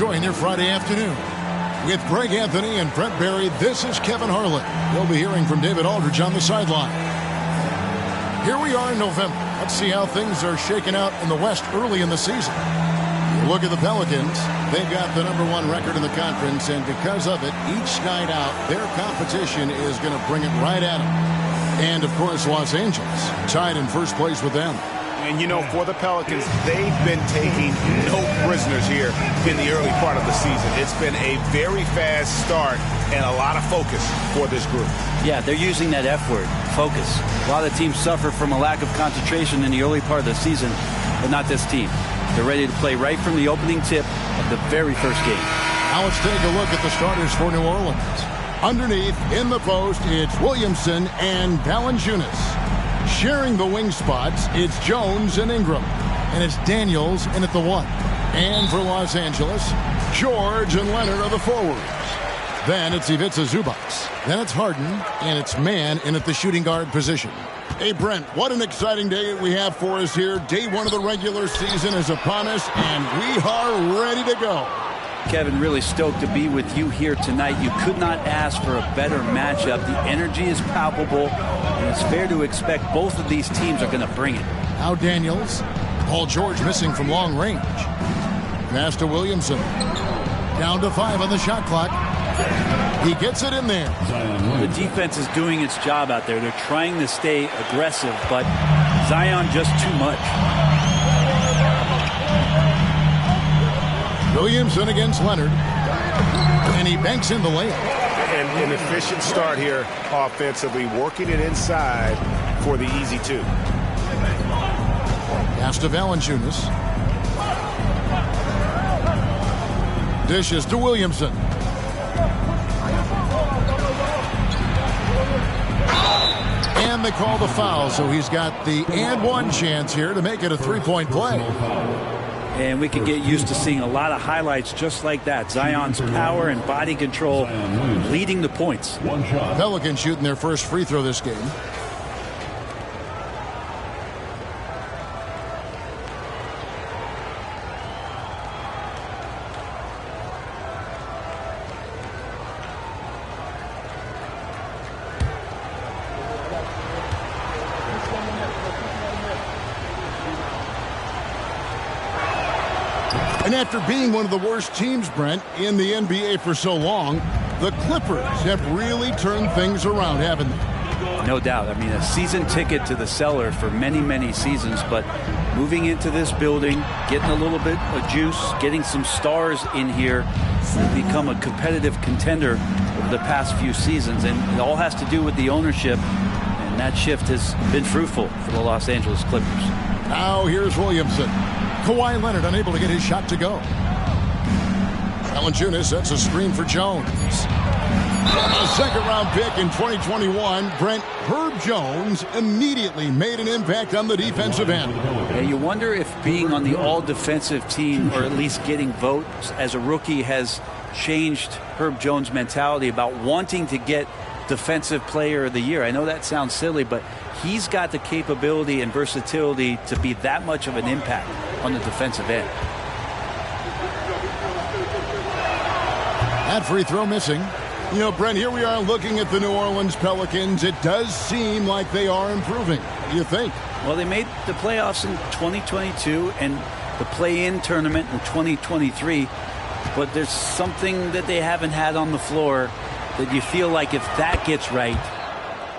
enjoying your Friday afternoon. With Greg Anthony and Brent Barry, this is Kevin Harlan. You'll be hearing from David Aldridge on the sideline. Here we are in November. Let's see how things are shaking out in the West early in the season. You look at the Pelicans. They've got the #1 record in the conference, and because of it, each night out, their competition is going to bring it right at them. And, of course, Los Angeles, tied in first place with them. And, you know, for the Pelicans, they've been taking no prisoners here in the early part of the season. It's been a very fast start and a lot of focus for this group. Yeah, they're using that F word, focus. A lot of teams suffer from a lack of concentration in the early part of the season, but not this team. They're ready to play right from the opening tip of the very first game. Now let's take a look at the starters for New Orleans. Underneath, in the post, it's Williamson and Valanciunas. Sharing the wing spots, it's Jones and Ingram. And it's Daniels in at the 1. And for Los Angeles, George and Leonard are the forwards. Then it's Ivica Zubac. Then it's Harden, and it's Mann in at the shooting guard position. Hey, Brent, what an exciting day we have for us here. Day 1 of the regular season is upon us, and we are ready to go. Kevin, really stoked to be with you here tonight. You could not ask for a better matchup. The energy is palpable, and it's fair to expect both of these teams are going to bring it. Now Daniels. Paul George missing from long range. Pass to Williamson. Down to 5 on the shot clock. He gets it in there. The defense is doing its job out there. They're trying to stay aggressive, but Zion just too much. Williamson against Leonard. And he banks in the layup. And an efficient start here offensively, working it inside for the easy 2. Pass to Valanciunas. Dishes to Williamson. And they call the foul, so he's got the and 1 chance here to make it a 3-point play. And we can get used to seeing a lot of highlights just like that. Zion's power and body control leading the points. Pelicans shooting their first free throw this game. And after being one of the worst teams, Brent, in the NBA for so long, the Clippers have really turned things around, haven't they? No doubt. I mean, a season ticket to the cellar for many, many seasons, but moving into this building, getting a little bit of juice, getting some stars in here, to become a competitive contender over the past few seasons. And it all has to do with the ownership, and that shift has been fruitful for the Los Angeles Clippers. Now here's Williamson. Kawhi Leonard unable to get his shot to go. Valanciunas sets a screen for Jones. A second-round pick in 2021, Brent, Herb Jones immediately made an impact on the defensive end. Yeah, you wonder if being on the all-defensive team, or at least getting votes as a rookie, has changed Herb Jones' mentality about wanting to get Defensive Player of the Year. I know that sounds silly, but he's got the capability and versatility to be that much of an impact on the defensive end. That free throw missing. You know, Brent, here we are looking at the New Orleans Pelicans. It does seem like they are improving. What do you think? Well, they made the playoffs in 2022 and the play-in tournament in 2023, but there's something that they haven't had on the floor that you feel like if that gets right,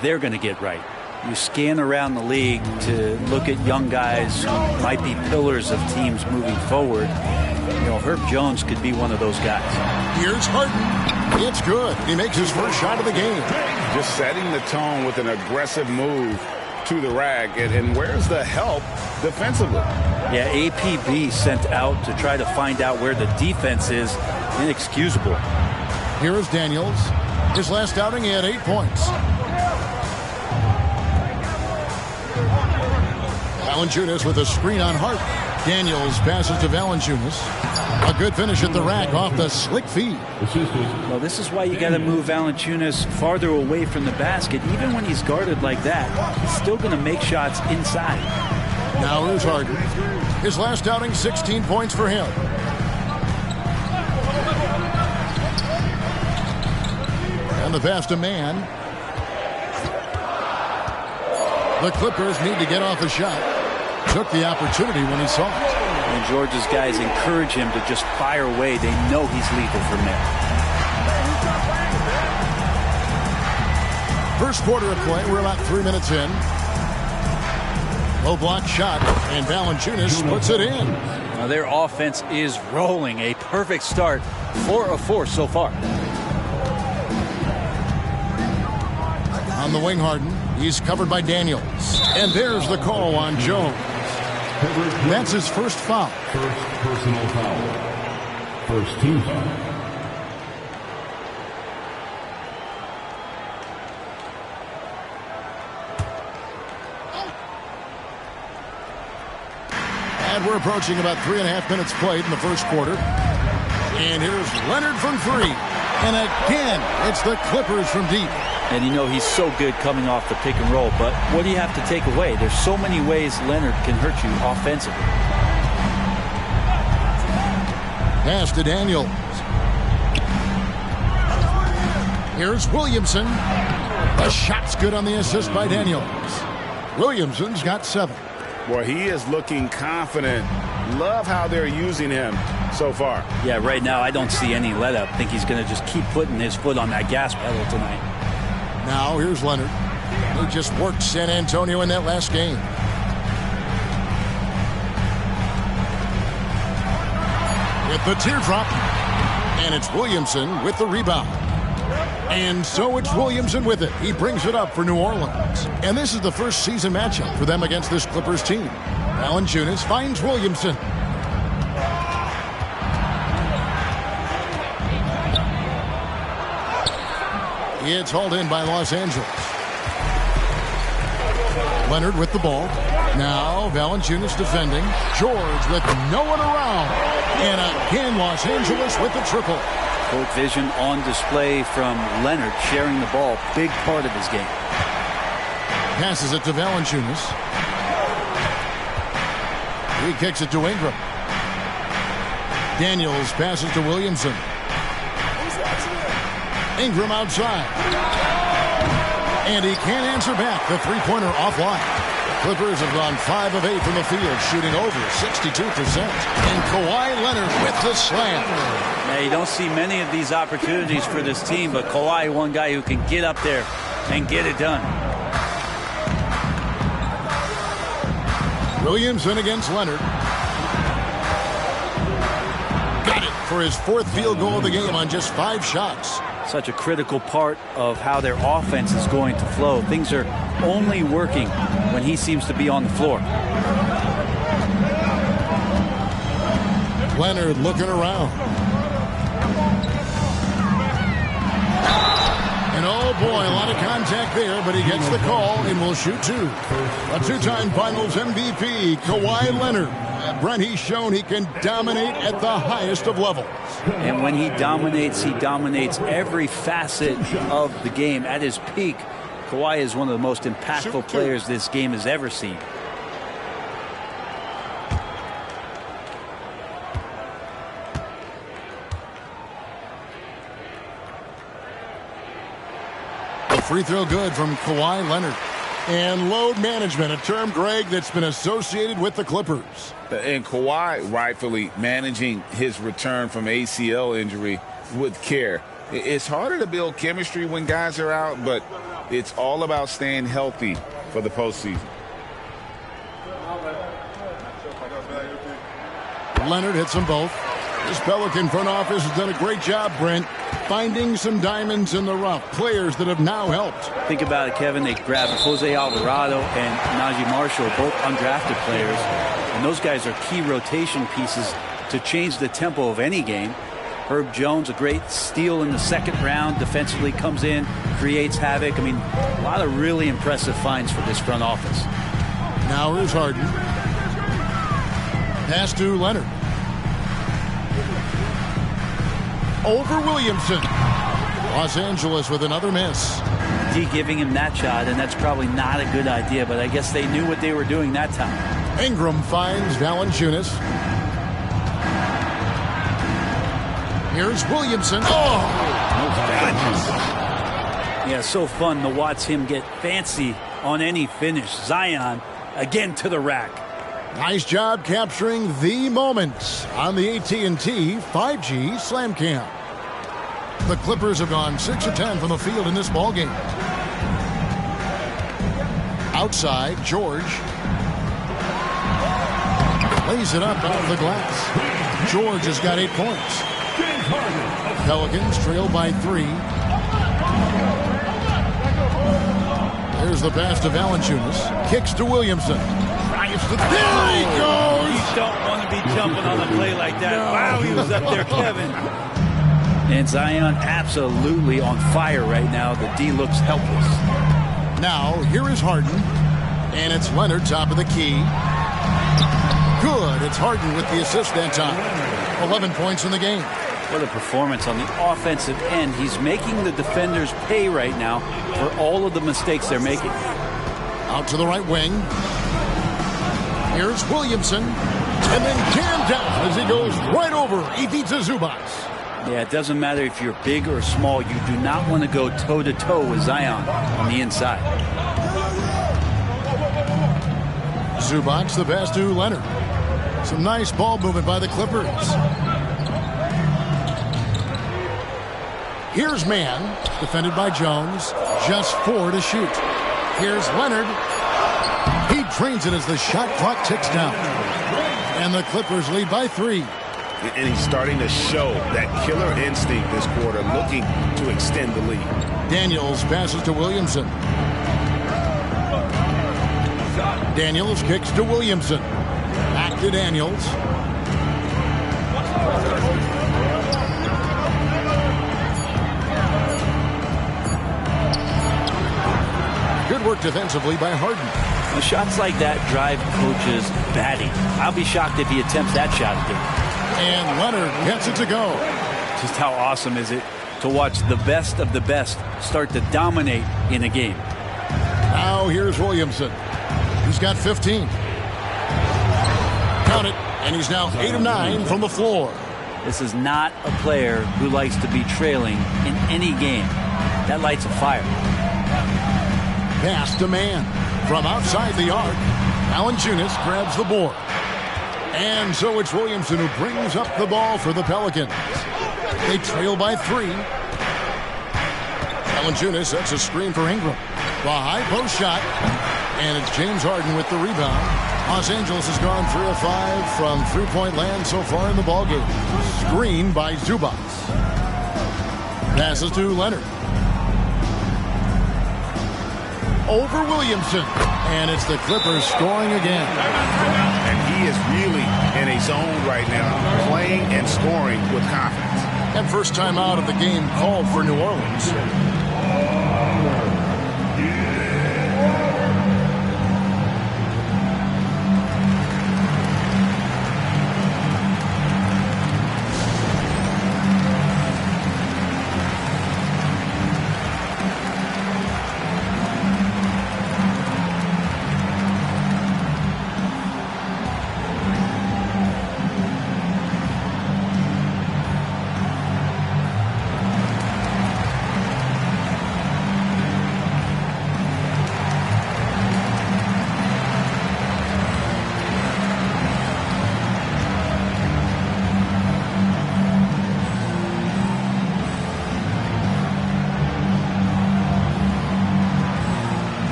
they're going to get right. You scan around the league to look at young guys who might be pillars of teams moving forward. You know, Herb Jones could be one of those guys. Here's Harden. It's good. He makes his first shot of the game. Just setting the tone with an aggressive move to the rack. And where's the help defensively? Yeah, APB sent out to try to find out where the defense is. Inexcusable. Here is Daniels. His last outing, he had 8 points. Valanciunas with a screen on Hart. Daniels passes to Valanciunas. A good finish at the rack off the slick feed. Well, this is why you got to move Valanciunas farther away from the basket. Even when he's guarded like that, he's still going to make shots inside. Now here's Harden. His last outing, 16 points for him. And the pass to man. The Clippers need to get off a shot. Took the opportunity when he saw it. And Georgia's guys encourage him to just fire away. They know he's lethal from there. First quarter of play. We're about 3 minutes in. Low block shot. And Valanciunas puts it in. Now their offense is rolling. A perfect start. 4 of 4 so far. On the wing, Harden. He's covered by Daniels. And there's the call on Jones. That's his first foul. First personal foul. First team foul. And we're approaching about 3.5 minutes played in the first quarter. And here's Leonard from 3. And again, it's the Clippers from deep. And you know he's so good coming off the pick and roll. But what do you have to take away? There's so many ways Leonard can hurt you offensively. Pass to Daniels. Here's Williamson. The shot's good on the assist by Daniels. Williamson's got 7. Boy, he is looking confident. Love how they're using him so far. Yeah, right now I don't see any let up. I think he's going to just keep putting his foot on that gas pedal tonight. Now here's Leonard. He just worked San Antonio in that last game. With the teardrop. And it's Williamson with the rebound. And so it's Williamson with it. He brings it up for New Orleans. And this is the first season matchup for them against this Clippers team. Valanciunas finds Williamson. It's hauled in by Los Angeles. Leonard with the ball. Now Valanciunas defending. George with no one around. And again Los Angeles with the triple. Court vision on display from Leonard, sharing the ball. Big part of his game. Passes it to Valanciunas. He kicks it to Ingram. Daniels passes to Williamson. Ingram outside. And he can't answer back. The three-pointer offline. Clippers have gone 5 of 8 from the field, shooting over 62%. And Kawhi Leonard with the slam. Now, you don't see many of these opportunities for this team, but Kawhi, one guy who can get up there and get it done. Williamson against Leonard. Got it for his 4th field goal of the game on just 5 shots. Such a critical part of how their offense is going to flow. Things are only working when he seems to be on the floor. Leonard looking around. And oh boy, a lot of contact there, but he gets the call and will shoot 2. A 2-time Finals MVP, Kawhi Leonard. Brent, he's shown he can dominate at the highest of levels. And when he dominates every facet of the game. At his peak, Kawhi is one of the most impactful players this game has ever seen. A free throw good from Kawhi Leonard. And load management, a term, Greg, that's been associated with the Clippers. And Kawhi rightfully managing his return from ACL injury with care. It's harder to build chemistry when guys are out, but it's all about staying healthy for the postseason. Leonard hits them both. This Pelican front office has done a great job, Brent, finding some diamonds in the rough. Players that have now helped. Think about it, Kevin. They grabbed Jose Alvarado and Najee Marshall, both undrafted players. And those guys are key rotation pieces to change the tempo of any game. Herb Jones, a great steal in the 2nd round. Defensively comes in, creates havoc. I mean, a lot of really impressive finds for this front office. Now here's Harden. Pass to Leonard. Over Williamson. Los Angeles with another miss. D giving him that shot, and that's probably not a good idea, but I guess they knew what they were doing that time. Ingram finds Valanciunas. Here's Williamson. Oh! Yeah, so fun to watch him get fancy on any finish. Zion again to the rack. Nice job capturing the moments on the AT&T 5G Slam Cam. The Clippers have gone 6 of 10 from the field in this ballgame. Outside, George lays it up out of the glass. George has got 8 points. Pelicans trail by 3. There's the pass to Valanciunas. Kicks to Williamson. There he goes! You don't want to be jumping on a play like that. No. Wow, he was up there, Kevin. And Zion absolutely on fire right now. The D looks helpless. Now, here is Harden. And it's Leonard, top of the key. Good. It's Harden with the assist that time. 11 points in the game. What a performance on the offensive end. He's making the defenders pay right now for all of the mistakes they're making. Out to the right wing. Here's Williamson. And then jammed down as he goes right over Ivica Zubac. Yeah, it doesn't matter if you're big or small. You do not want to go toe-to-toe with Zion on the inside. Zubac the pass to Leonard. Some nice ball movement by the Clippers. Here's Mann, defended by Jones. Just 4 to shoot. Here's Leonard. He drains it as the shot clock ticks down. And the Clippers lead by 3. And he's starting to show that killer instinct this quarter, looking to extend the lead. Daniels passes to Williamson. Daniels kicks to Williamson. Back to Daniels. Good work defensively by Harden. Well, shots like that drive coaches batting. I'll be shocked if he attempts that shot again. And Leonard gets it to go. Just how awesome is it to watch the best of the best start to dominate in a game. Now here's Williamson. He's got 15. Count it. And he's now 8 of 9 from the floor. This is not a player who likes to be trailing in any game. That lights a fire. Pass to Mann. From outside the arc, Valanciunas grabs the board. And so it's Williamson who brings up the ball for the Pelicans. They trail by 3. Valanciunas sets a screen for Ingram. The high post shot. And it's James Harden with the rebound. Los Angeles has gone 3 of 5 from three-point land so far in the ballgame. Screen by Zubac. Passes to Leonard. Over Williamson. And it's the Clippers scoring again. And he is really in a zone right now, playing and scoring with confidence. And first time out of the game called for New Orleans.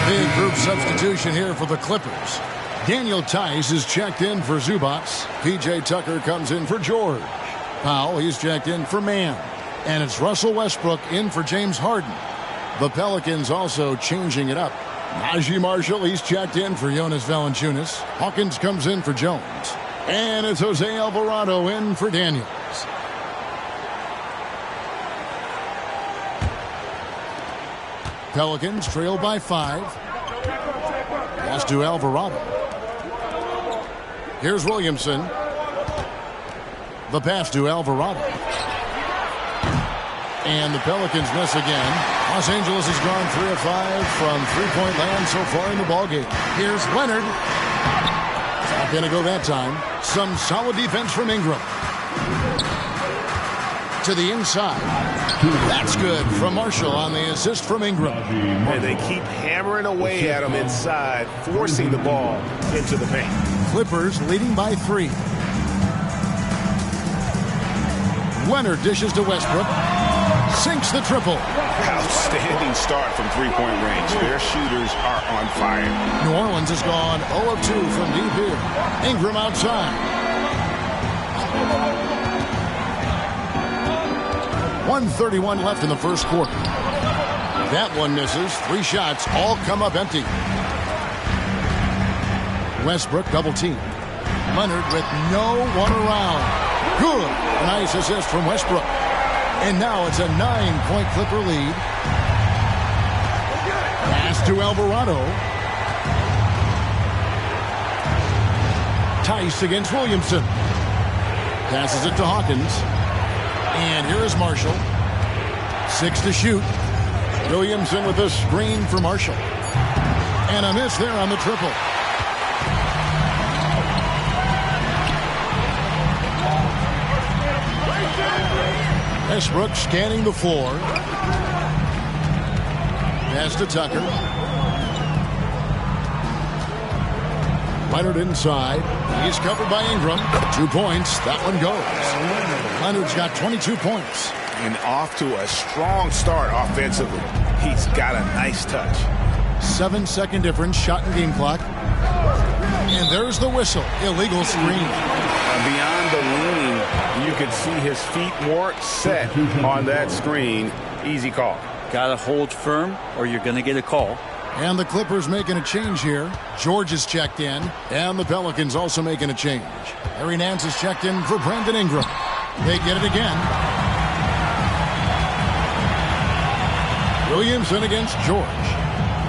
Big group substitution here for the Clippers. Daniel Tice is checked in for Zubac. P.J. Tucker comes in for George. Powell, he's checked in for Mann. And it's Russell Westbrook in for James Harden. The Pelicans also changing it up. Najee Marshall, he's checked in for Jonas Valanciunas. Hawkins comes in for Jones. And it's Jose Alvarado in for Daniels. Pelicans trail by 5. Pass to Alvarado. Here's Williamson. The pass to Alvarado. And the Pelicans miss again. Los Angeles has gone 3 of 5 from three-point land so far in the ballgame. Here's Leonard. Not going to go that time. Some solid defense from Ingram. To the inside. That's good from Marshall on the assist from Ingram. And they keep hammering away at him inside, forcing the ball into the paint. Clippers leading by 3. Leonard dishes to Westbrook. Sinks the triple. Outstanding start from three-point range. Their shooters are on fire. New Orleans has gone 0 of 2 from deep here. Ingram outside. 1:31 left in the first quarter. That one misses. 3 shots all come up empty. Westbrook double team. Leonard with no one around. Good. Nice assist from Westbrook. And now it's a 9-point Clipper lead. Pass to Alvarado. Tice against Williamson. Passes it to Hawkins. And here is Marshall. 6 to shoot. Williamson with a screen for Marshall. And a miss there on the triple. Westbrook scanning the floor. Pass to Tucker. Leonard inside. He's covered by Ingram. 2 points. That one goes. Leonard's got 22 points. And off to a strong start offensively. He's got a nice touch. 7-second difference. Shot and game clock. And there's the whistle. Illegal screen. Beyond the leaning, you can see his feet more set on that screen. Easy call. Got to hold firm or you're going to get a call. And the Clippers making a change here. George is checked in. And the Pelicans also making a change. Harry Nance is checked in for Brandon Ingram. They get it again. Williamson against George.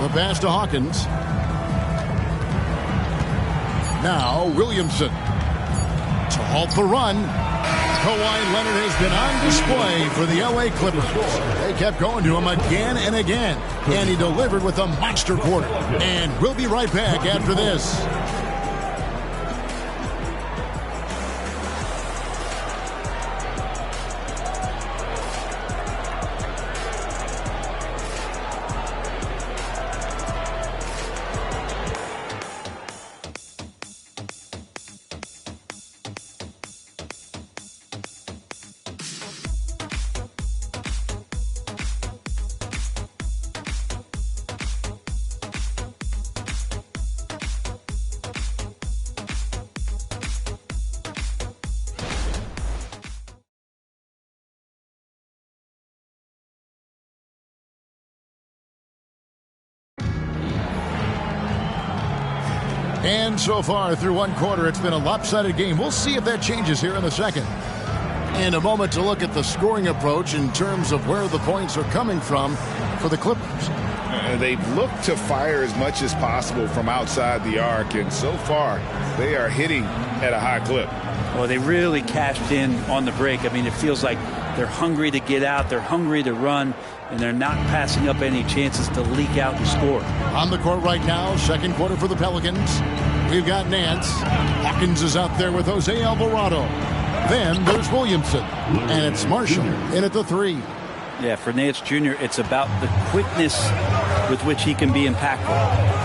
The pass to Hawkins. Now Williamson. To halt the run. Kawhi Leonard has been on display for the LA Clippers. They kept going to him again and again. And he delivered with a monster quarter. And we'll be right back after this. And so far through one quarter, it's been a lopsided game. We'll see if that changes here in the second. In a moment to look at the scoring approach in terms of where the points are coming from for the Clippers. They've looked to fire as much as possible from outside the arc, and so far they are hitting at a high clip. Well, they really cashed in on the break. I mean, it feels like they're hungry to get out, they're hungry to run, and they're not passing up any chances to leak out and score. On the court right now, second quarter for the Pelicans. We've got Nance. Hawkins is out there with Jose Alvarado. Then there's Williamson. And it's Marshall in at the 3. Yeah, for Nance Jr., it's about the quickness with which he can be impactful.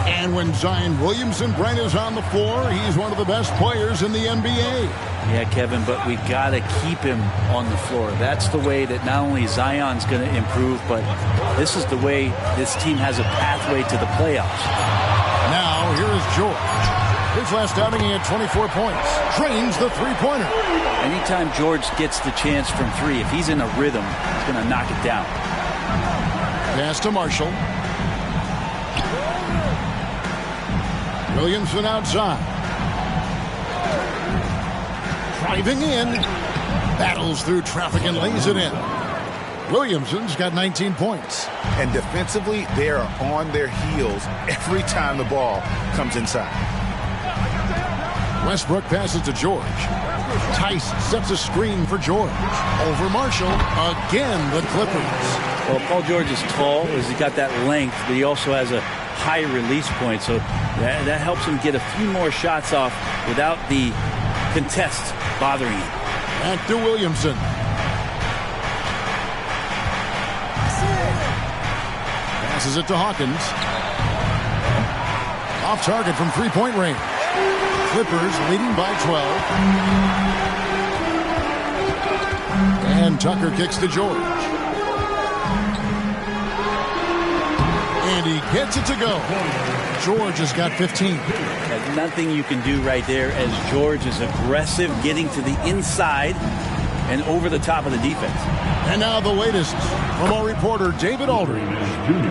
And when Zion Williamson Brent is on the floor, he's one of the best players in the NBA. Yeah, Kevin, but we got to keep him on the floor. That's the way that not only Zion's going to improve, but this is the way this team has a pathway to the playoffs. Now, here is George. His last outing, he had 24 points. Drains the three-pointer. Anytime George gets the chance from 3, if he's in a rhythm, he's going to knock it down. Pass to Marshall. Williamson outside. Driving in. Battles through traffic and lays it in. Williamson's got 19 points. And defensively, they are on their heels every time the ball comes inside. Westbrook passes to George. Tice sets a screen for George. Over Marshall. Again, the Clippers. Well, Paul George is tall, as he's got that length, but he also has a high release point, so that helps him get a few more shots off without the contest bothering him. Back to Williamson. Passes it to Hawkins. Off target from three-point range. Clippers leading by 12. And Tucker kicks to George. And he gets it to go. George has got 15. There's nothing you can do right there as George is aggressive, getting to the inside and over the top of the defense. And now the latest from our reporter, David Aldridge.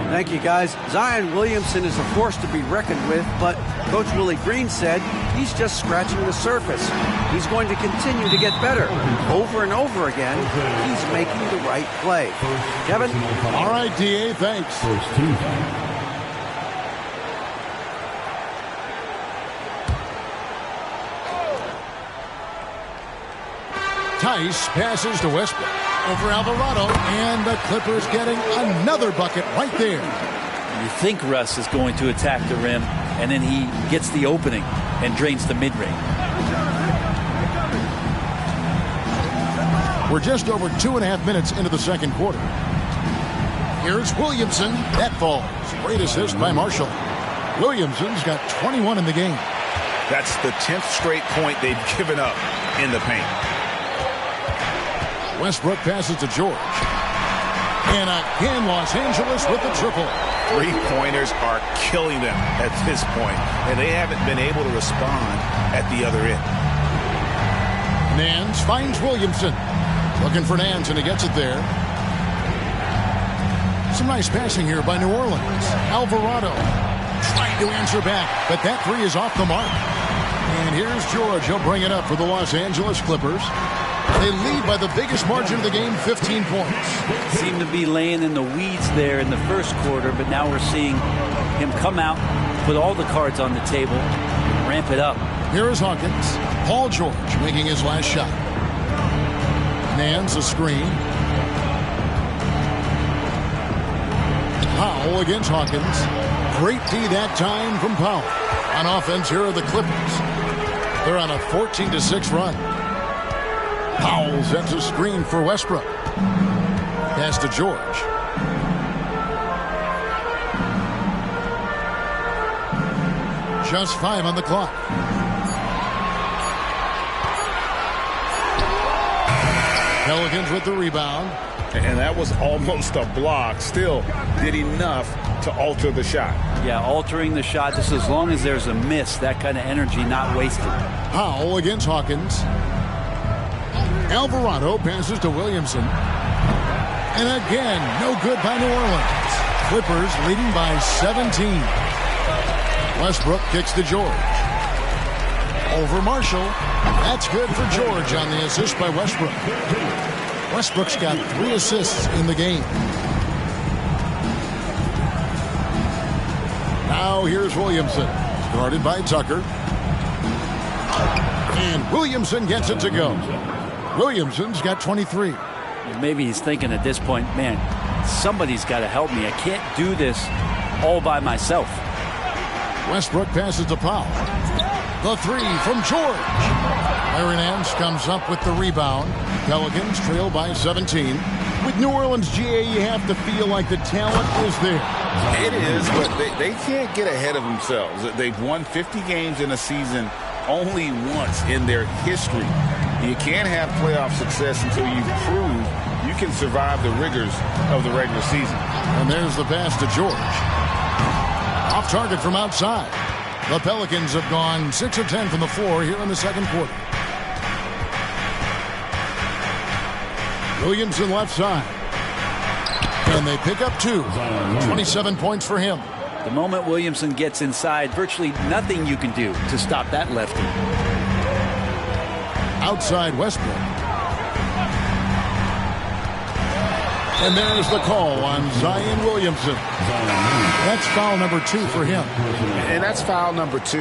Thank you, guys. Zion Williamson is a force to be reckoned with, but Coach Willie Green said he's just scratching the surface. He's going to continue to get better. Over and over again, he's making the right play. Kevin? All right, D.A., thanks. Tice passes to Westbrook. Over Alvarado, and the Clippers getting another bucket right there. You think Russ is going to attack the rim, and then he gets the opening and drains the mid-range. We're just over 2.5 minutes into the second quarter. Here's Williamson. That falls. Great assist by Marshall. Williamson's got 21 in the game. That's the 10th straight point they've given up in the paint. Westbrook passes to George. And again, Los Angeles with the triple. Three-pointers are killing them at this point, and they haven't been able to respond at the other end. Nance finds Williamson. Looking for Nance, and he gets it there. Some nice passing here by New Orleans. Alvarado trying to answer back, but that three is off the mark. And here's George. He'll bring it up for the Los Angeles Clippers. They lead by the biggest margin of the game, 15 points. Seemed to be laying in the weeds there in the first quarter, but now we're seeing him come out, put all the cards on the table, ramp it up. Here is Hawkins. Paul George making his last shot. Nance a screen. Powell against Hawkins. Great D that time from Powell. On offense, here are the Clippers. They're on a 14-6 run. Powell sets a screen for Westbrook. Pass to George. Just 5 on the clock. Pelicans with the rebound. And that was almost a block. Still did enough to alter the shot. Yeah, altering the shot just as long as there's a miss, that kind of energy not wasted. Powell against Hawkins. Alvarado passes to Williamson. And again, no good by New Orleans. Clippers leading by 17. Westbrook kicks to George. Over Marshall. That's good for George on the assist by Westbrook. Westbrook's got 3 assists in the game. Now here's Williamson. Guarded by Tucker. And Williamson gets it to go. Williamson's got 23. Maybe he's thinking at this point, man, somebody's got to help me. I can't do this all by myself. Westbrook passes to Powell. The 3 from George. Larry Nance comes up with the rebound. Pelicans trail by 17. With New Orleans, GA, you have to feel like the talent is there. It is, but they can't get ahead of themselves. They've won 50 games in a season only once in their history. You can't have playoff success until you prove you can survive the rigors of the regular season. And there's the pass to George. Off target from outside. The Pelicans have gone 6 of 10 from the floor here in the second quarter. Williamson left side. And they pick up 2. 27 points for him. The moment Williamson gets inside, virtually nothing you can do to stop that lefty. Outside Westbrook. And there's the call on Zion Williamson. That's foul number 2 for him. And that's foul number 2.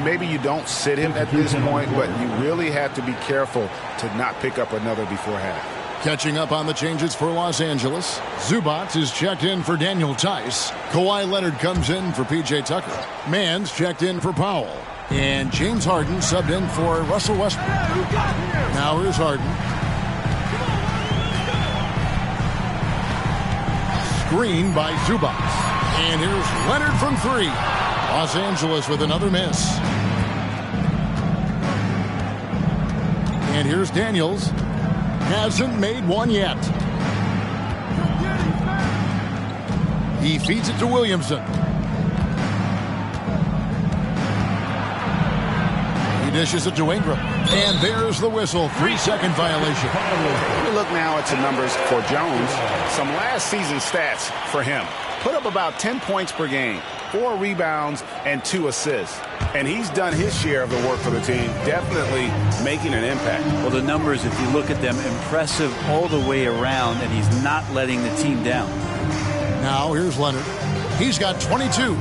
Maybe you don't sit him at this point, but you really have to be careful to not pick up another before half. Catching up on the changes for Los Angeles, Zubac is checked in for Daniel Tice. Kawhi Leonard comes in for P.J. Tucker. Mann's checked in for Powell. And James Harden subbed in for Russell Westbrook. Now here's Harden. Screen by Zubac. And here's Leonard from 3. Los Angeles with another miss. And here's Daniels. Hasn't made one yet. He feeds it to Williamson. He dishes it to Ingram. And there's the whistle. 3-second violation. Let me look now at some numbers for Jones. Some last season stats for him. Put up about 10 points per game, 4 rebounds, and 2 assists. And he's done his share of the work for the team, definitely making an impact. Well, the numbers, if you look at them, impressive all the way around, and he's not letting the team down. Now here's Leonard. He's got 22.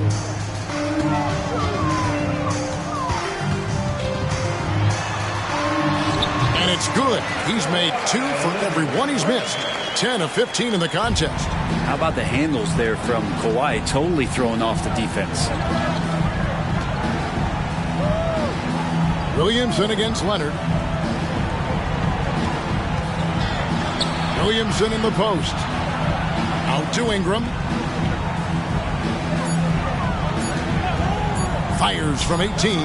And it's good. He's made 2 for every one he's missed. 10 of 15 in the contest. How about the handles there from Kawhi? Totally throwing off the defense. Williamson against Leonard. Williamson in the post. Out to Ingram. Fires from 18.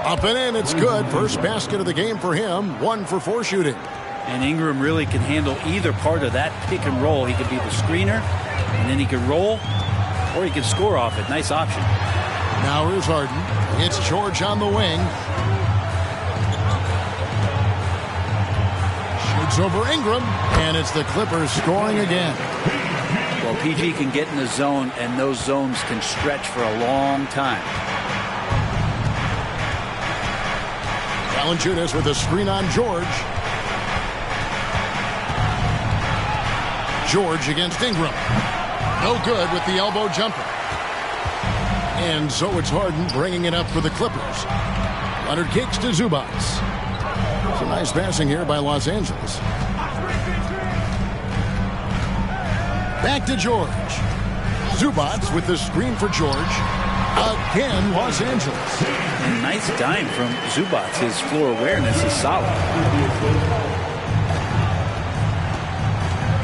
Up and in, it's good. First basket of the game for him. 1 for 4 shooting. And Ingram really can handle either part of that pick and roll. He could be the screener, and then he could roll, or he could score off it. Nice option. Now here's Harden. It's George on the wing. Shoots over Ingram, and it's the Clippers scoring again. Well, PG can get in the zone, and those zones can stretch for a long time. Valanciunas with a screen on George. George against Ingram. No good with the elbow jumper. And so it's Harden bringing it up for the Clippers. Leonard kicks to Zubac. Some nice passing here by Los Angeles. Back to George. Zubac with the screen for George. Again, Los Angeles. And nice dime from Zubac. His floor awareness is solid.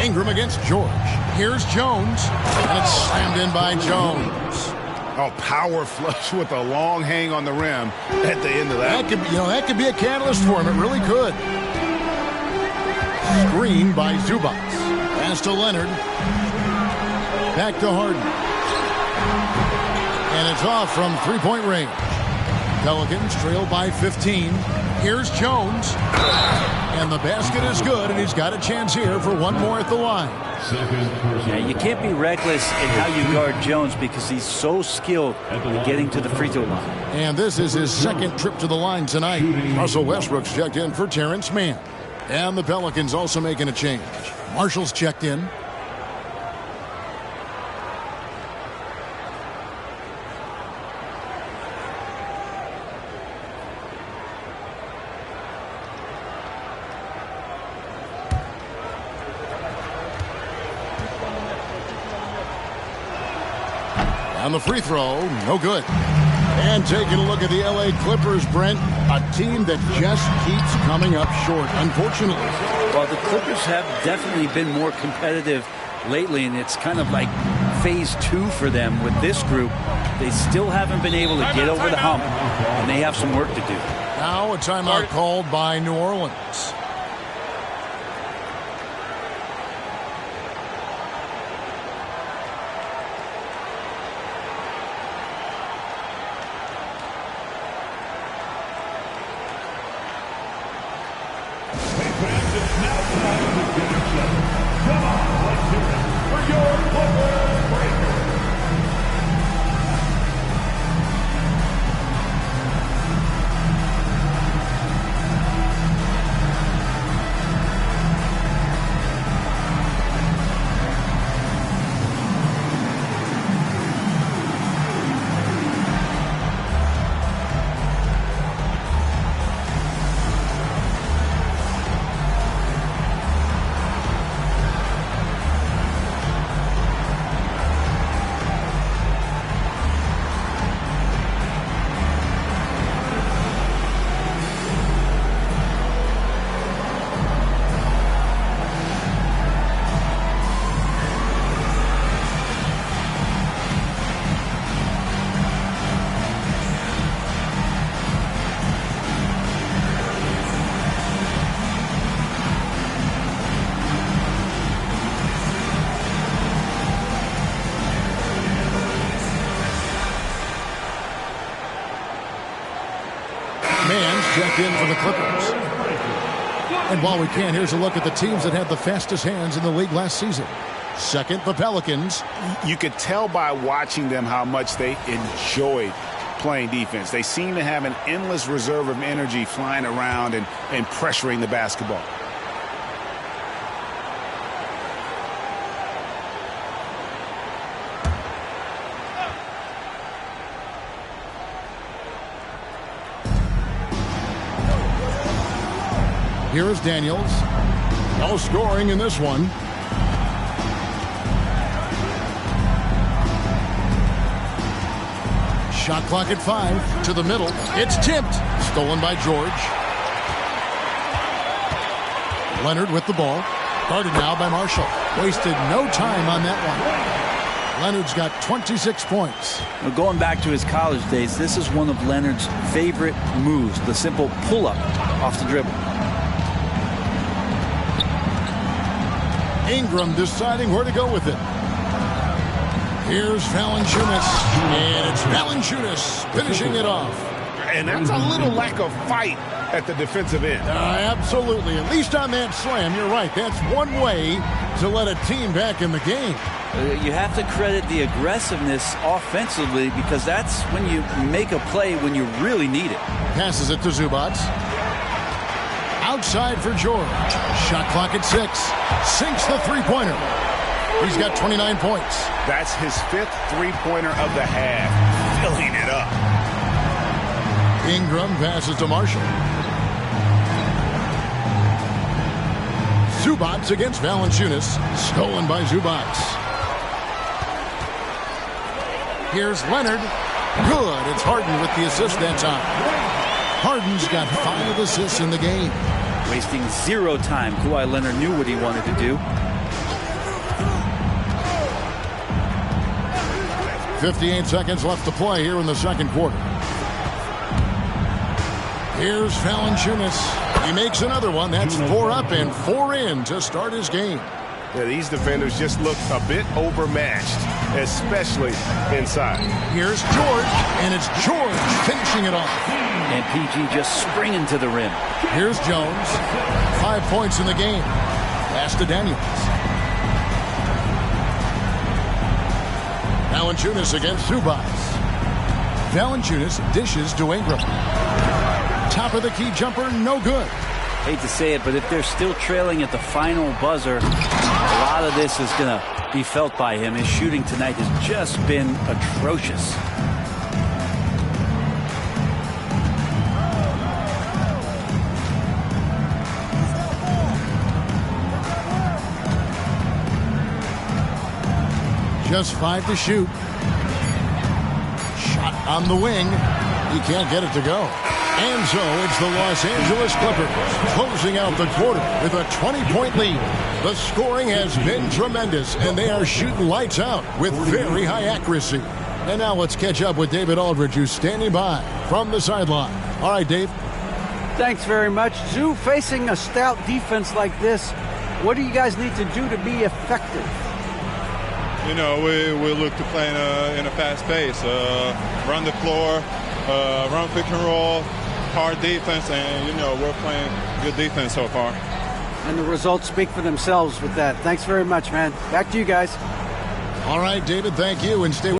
Ingram against George. Here's Jones. And it's slammed in by Jones. Oh, power flush with a long hang on the rim at the end of that. That could be a catalyst for him. It really could. Screen by Zubac. Pass to Leonard. Back to Harden. And it's off from three-point range. Pelicans trail by 15. Here's Jones. And the basket is good, and he's got a chance here for one more at the line. Yeah, you can't be reckless in how you guard Jones because he's so skilled at getting to the free throw line. And this is his second trip to the line tonight. Russell Westbrook's checked in for Terrence Mann. And the Pelicans also making a change. Marshall's checked in. On the free throw, no good. And taking a look at the L.A. Clippers, Brent, a team that just keeps coming up short, unfortunately. Well, the Clippers have definitely been more competitive lately, and it's kind of like phase 2 for them with this group. They still haven't been able to get over the hump, and they have some work to do. Now a timeout called by New Orleans. back in for the Clippers. And while we can, here's a look at the teams that had the fastest hands in the league last season. Second, the Pelicans. You could tell by watching them how much they enjoyed playing defense. They seem to have an endless reserve of energy flying around and pressuring the basketball. Here is Daniels. No scoring in this one. Shot clock at 5. To the middle. It's tipped. Stolen by George. Leonard with the ball. Guarded now by Marshall. Wasted no time on that one. Leonard's got 26 points. Well, going back to his college days, this is one of Leonard's favorite moves, the simple pull-up off the dribble. Ingram deciding where to go with it. Here's Valanciunas, and it's Valanciunas finishing it off. And that's a little lack of fight at the defensive end. Absolutely. At least on that slam, you're right. That's one way to let a team back in the game. You have to credit the aggressiveness offensively because that's when you make a play when you really need it. Passes it to Zubac. Outside for George. Shot clock at 6. Sinks the three-pointer. He's got 29 points. That's his 5th three-pointer of the half. Filling it up. Ingram passes to Marshall. Zubac against Valanciunas. Stolen by Zubac. Here's Leonard. Good. It's Harden with the assist that time. Harden's got 5 assists in the game. Wasting 0 time. Kawhi Leonard knew what he wanted to do. 58 seconds left to play here in the second quarter. Here's Valanciunas. He makes another one. That's 4 up and 4 in to start his game. Yeah, these defenders just look a bit overmatched, especially inside. Here's George, and it's George finishing it off. And PG just springing to the rim. Here's Jones. 5 points in the game. Pass to Daniels. Valanciunas against Zubac. Valanciunas dishes to Ingram. Top of the key jumper, no good. Hate to say it, but if they're still trailing at the final buzzer, a lot of this is going to be felt by him. His shooting tonight has just been atrocious. Just 5 to shoot. Shot on the wing. He can't get it to go. And so it's the Los Angeles Clippers closing out the quarter with a 20-point lead. The scoring has been tremendous, and they are shooting lights out with very high accuracy. And now let's catch up with David Aldridge, who's standing by from the sideline. All right, Dave. Thanks very much. Zoo, facing a stout defense like this, what do you guys need to do to be effective? You know, we look to play in a fast pace, run the floor, run pick and roll, hard defense, and, you know, we're playing good defense so far. And the results speak for themselves with that. Thanks very much, man. Back to you guys. All right, David, thank you, and stay with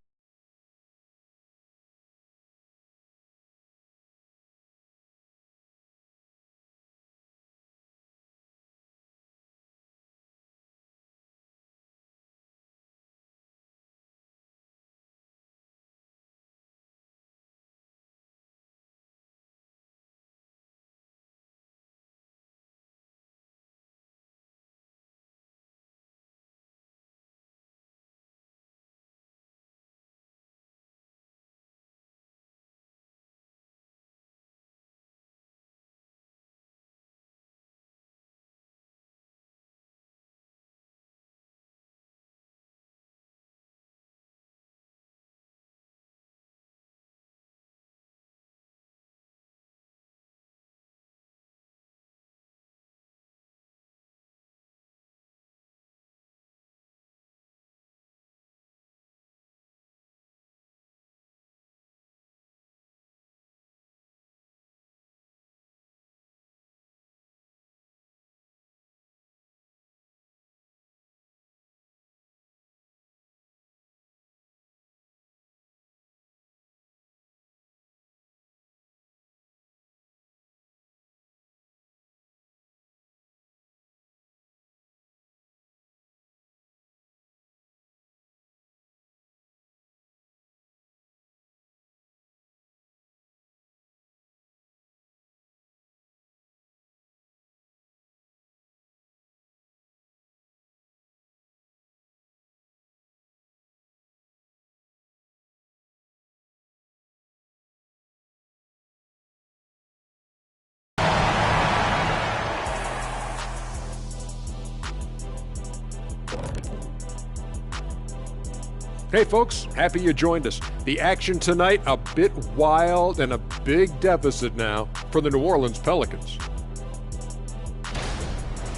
Hey folks, happy you joined us. The action tonight, a bit wild and a big deficit now for the New Orleans Pelicans.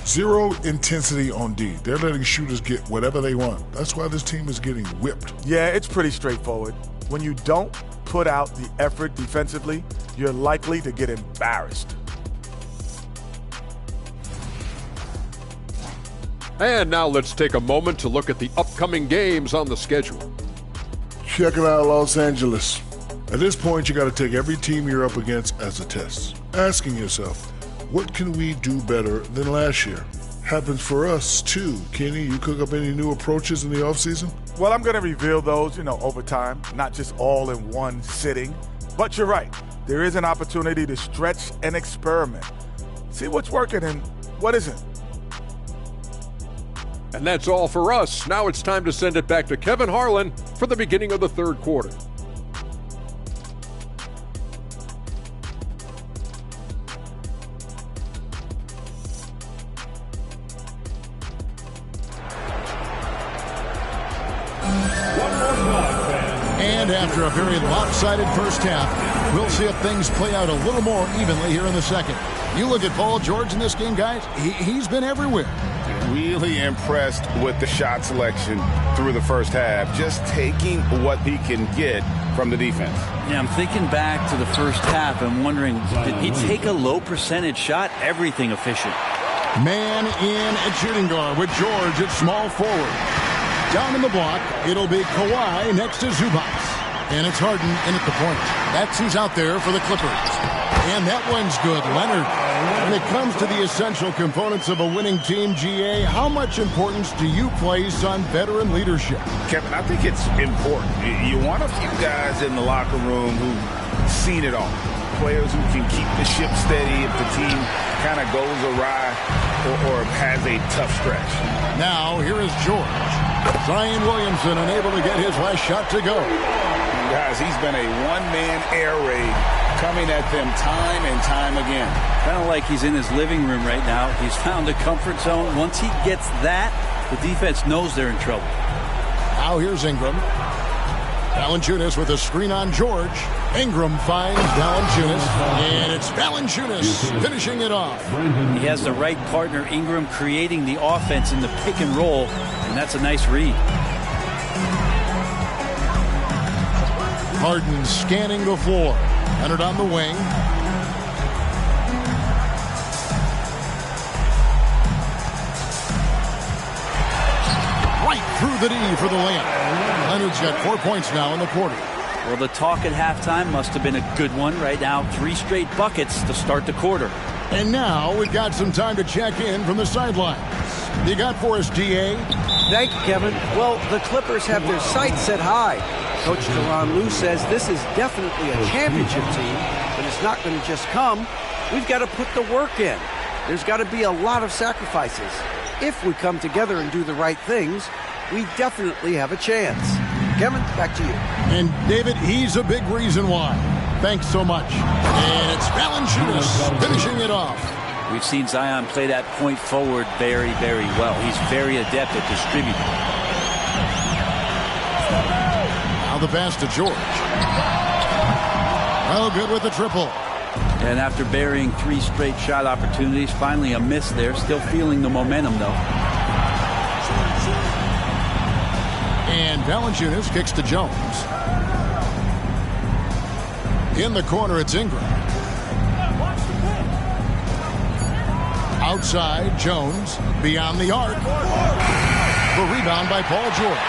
Zero intensity on D. They're letting shooters get whatever they want. That's why this team is getting whipped. Yeah, it's pretty straightforward. When you don't put out the effort defensively, you're likely to get embarrassed. And now let's take a moment to look at the upcoming games on the schedule. Check it out, Los Angeles. At this point, you got to take every team you're up against as a test. Asking yourself, what can we do better than last year? Happens for us, too. Kenny, you cook up any new approaches in the offseason? Well, I'm going to reveal those, over time, not just all in one sitting. But you're right. There is an opportunity to stretch and experiment. See what's working and what isn't. And that's all for us. Now it's time to send it back to Kevin Harlan for the beginning of the third quarter. And after a very lopsided first half, we'll see if things play out a little more evenly here in the second. You look at Paul George in this game, guys. He's been everywhere. Really impressed with the shot selection through the first half, just taking what he can get from the defense. Yeah, I'm thinking back to the first half and wondering, did he take a low percentage shot? Everything efficient. Man in at shooting guard with George at small forward. Down in the block, it'll be Kawhi next to Zubac. And it's Harden in at the point. That's who's out there for the Clippers. And that one's good, Leonard. When it comes to the essential components of a winning team, GA, how much importance do you place on veteran leadership? Kevin, I think it's important. You want a few guys in the locker room who've seen it all. Players who can keep the ship steady if the team kind of goes awry or has a tough stretch. Now, here is George. Zion Williamson unable to get his last shot to go. Guys, he's been a one-man air raid coming at them time and time again. Kind of like he's in his living room right now. He's found a comfort zone. Once he gets that, the defense knows they're in trouble. Now here's Ingram. Valanciunas with a screen on George. Ingram finds Valanciunas, and it's Valanciunas finishing it off. He has the right partner, Ingram, creating the offense in the pick and roll, and that's a nice read. Harden scanning the floor. Leonard on the wing. Right through the D for the layup. Leonard's got 4 points now in the quarter. Well, the talk at halftime must have been a good one. Right now, 3 straight buckets to start the quarter. And now we've got some time to check in from the sidelines. You got for us, DA? Thank you, Kevin. Well, the Clippers have their sights set high. Coach Tyronn Lue says this is definitely a championship team, but it's not going to just come. We've got to put the work in. There's got to be a lot of sacrifices. If we come together and do the right things, we definitely have a chance. Kevin, back to you. And David, he's a big reason why. Thanks so much. And it's Valanciunas finishing it off. We've seen Zion play that point forward very, very well. He's very adept at distributing. Now the pass to George. Well, good with the triple. And after burying 3 straight shot opportunities, finally a miss there. Still feeling the momentum, though. And Valanciunas kicks to Jones. In the corner, it's Ingram. Outside, Jones. Beyond the arc. The rebound by Paul George.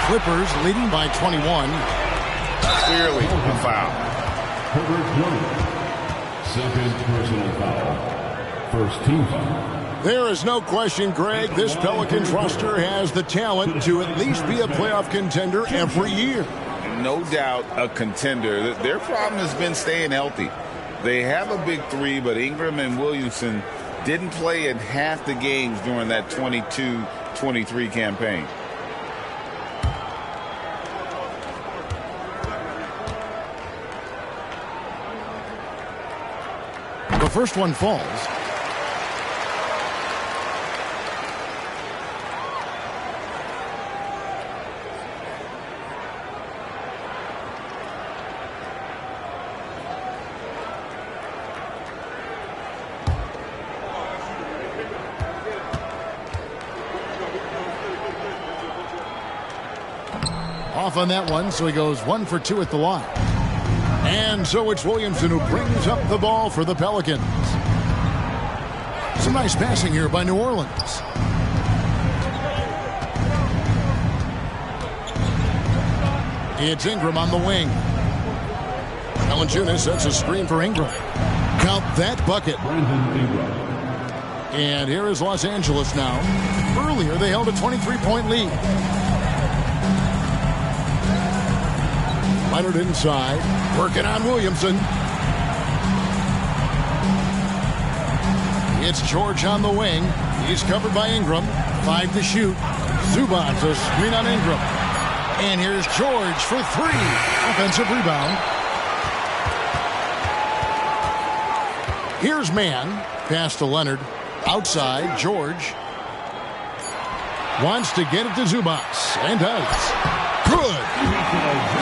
Clippers leading by 21. Clearly a foul. Herbert Jones. Second personal foul. First team foul. There is no question, Greg, this Pelicans roster has the talent to at least be a playoff contender every year. No doubt a contender. Their problem has been staying healthy. They have a big 3, but Ingram and Williamson didn't play in half the games during that 22-23 campaign. The first one falls. off on that one, so he goes 1 for 2 at the line. And so it's Williamson who brings up the ball for the Pelicans. Some nice passing here by New Orleans. It's Ingram on the wing. Valanciunas sets a screen for Ingram. Count that bucket. And here is Los Angeles now. Earlier, they held a 23-point lead. Leonard inside, working on Williamson. It's George on the wing. He's covered by Ingram. 5 to shoot. Zubac a screen on Ingram. And here's George for 3. Offensive rebound. Here's Mann. Pass to Leonard. Outside, George. Wants to get it to Zubac. And does. Good.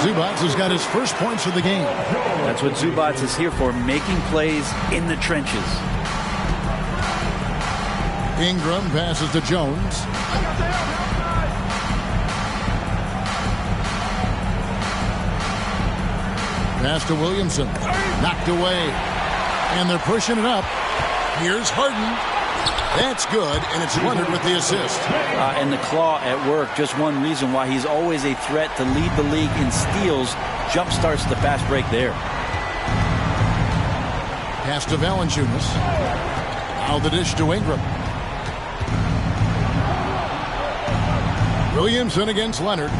Zubac has got his first points of the game. That's what Zubac is here for, making plays in the trenches. Ingram passes to Jones. Pass to Williamson. Knocked away. And they're pushing it up. Here's Harden. That's good, and it's Leonard with the assist. And the claw at work, just one reason why he's always a threat to lead the league in steals. Jump starts the fast break there. Pass to Valanciunas. Now the dish to Ingram. Williamson against Leonard.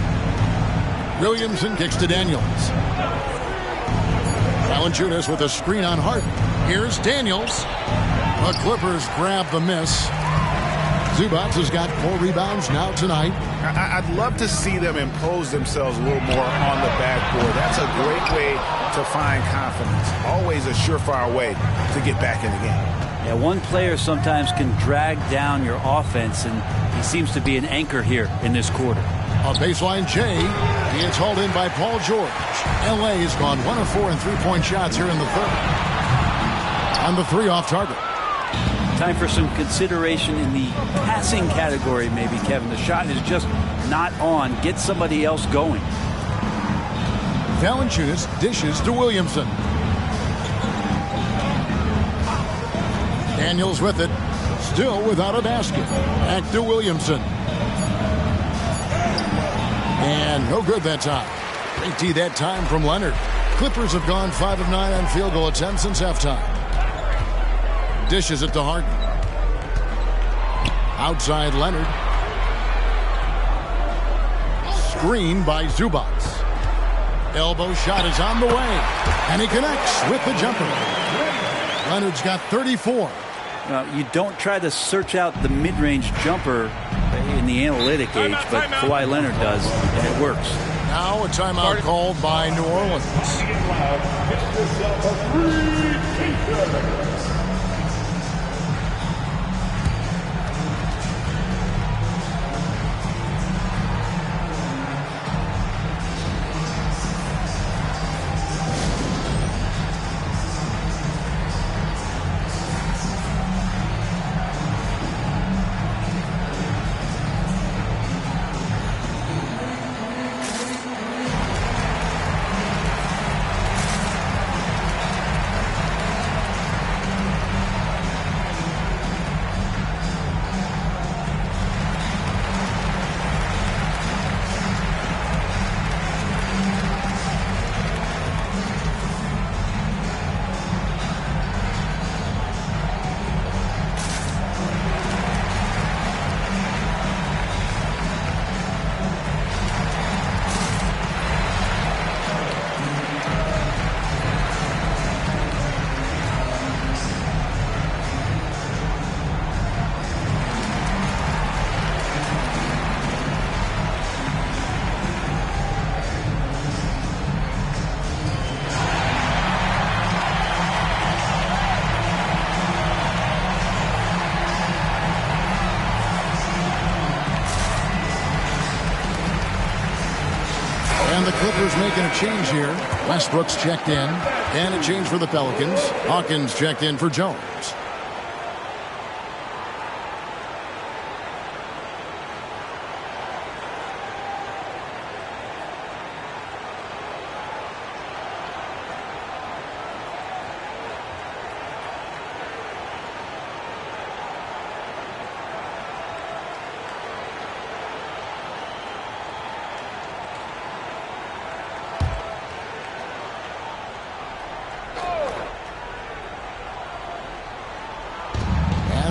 Williamson kicks to Daniels. Valanciunas with a screen on Harden. Here's Daniels. The Clippers grab the miss. Zubac has got 4 rebounds now tonight. I'd love to see them impose themselves a little more on the backboard. That's a great way to find confidence. Always a surefire way to get back in the game. Yeah, one player sometimes can drag down your offense, and he seems to be an anchor here in this quarter. A baseline J. He is hauled in by Paul George. L.A. has gone 1 of 4 in 3-point shots here in the third. On the 3 off target. Time for some consideration in the passing category, maybe, Kevin. The shot is just not on. Get somebody else going. Valanciunas dishes to Williamson. Daniels with it. Still without a basket. Back to Williamson. And no good that time. Great D that time from Leonard. Clippers have gone 5 of 9 on field goal attempts since halftime. Dishes it to Harden. Outside Leonard. Screen by Zubac. Elbow shot is on the way. And he connects with the jumper. Leonard's got 34. You don't try to search out the mid-range jumper in the analytic age, but Kawhi Leonard does, and it works. Now a timeout called by New Orleans. The Clippers making a change here. Westbrook's checked in. And a change for the Pelicans. Hawkins checked in for Jones.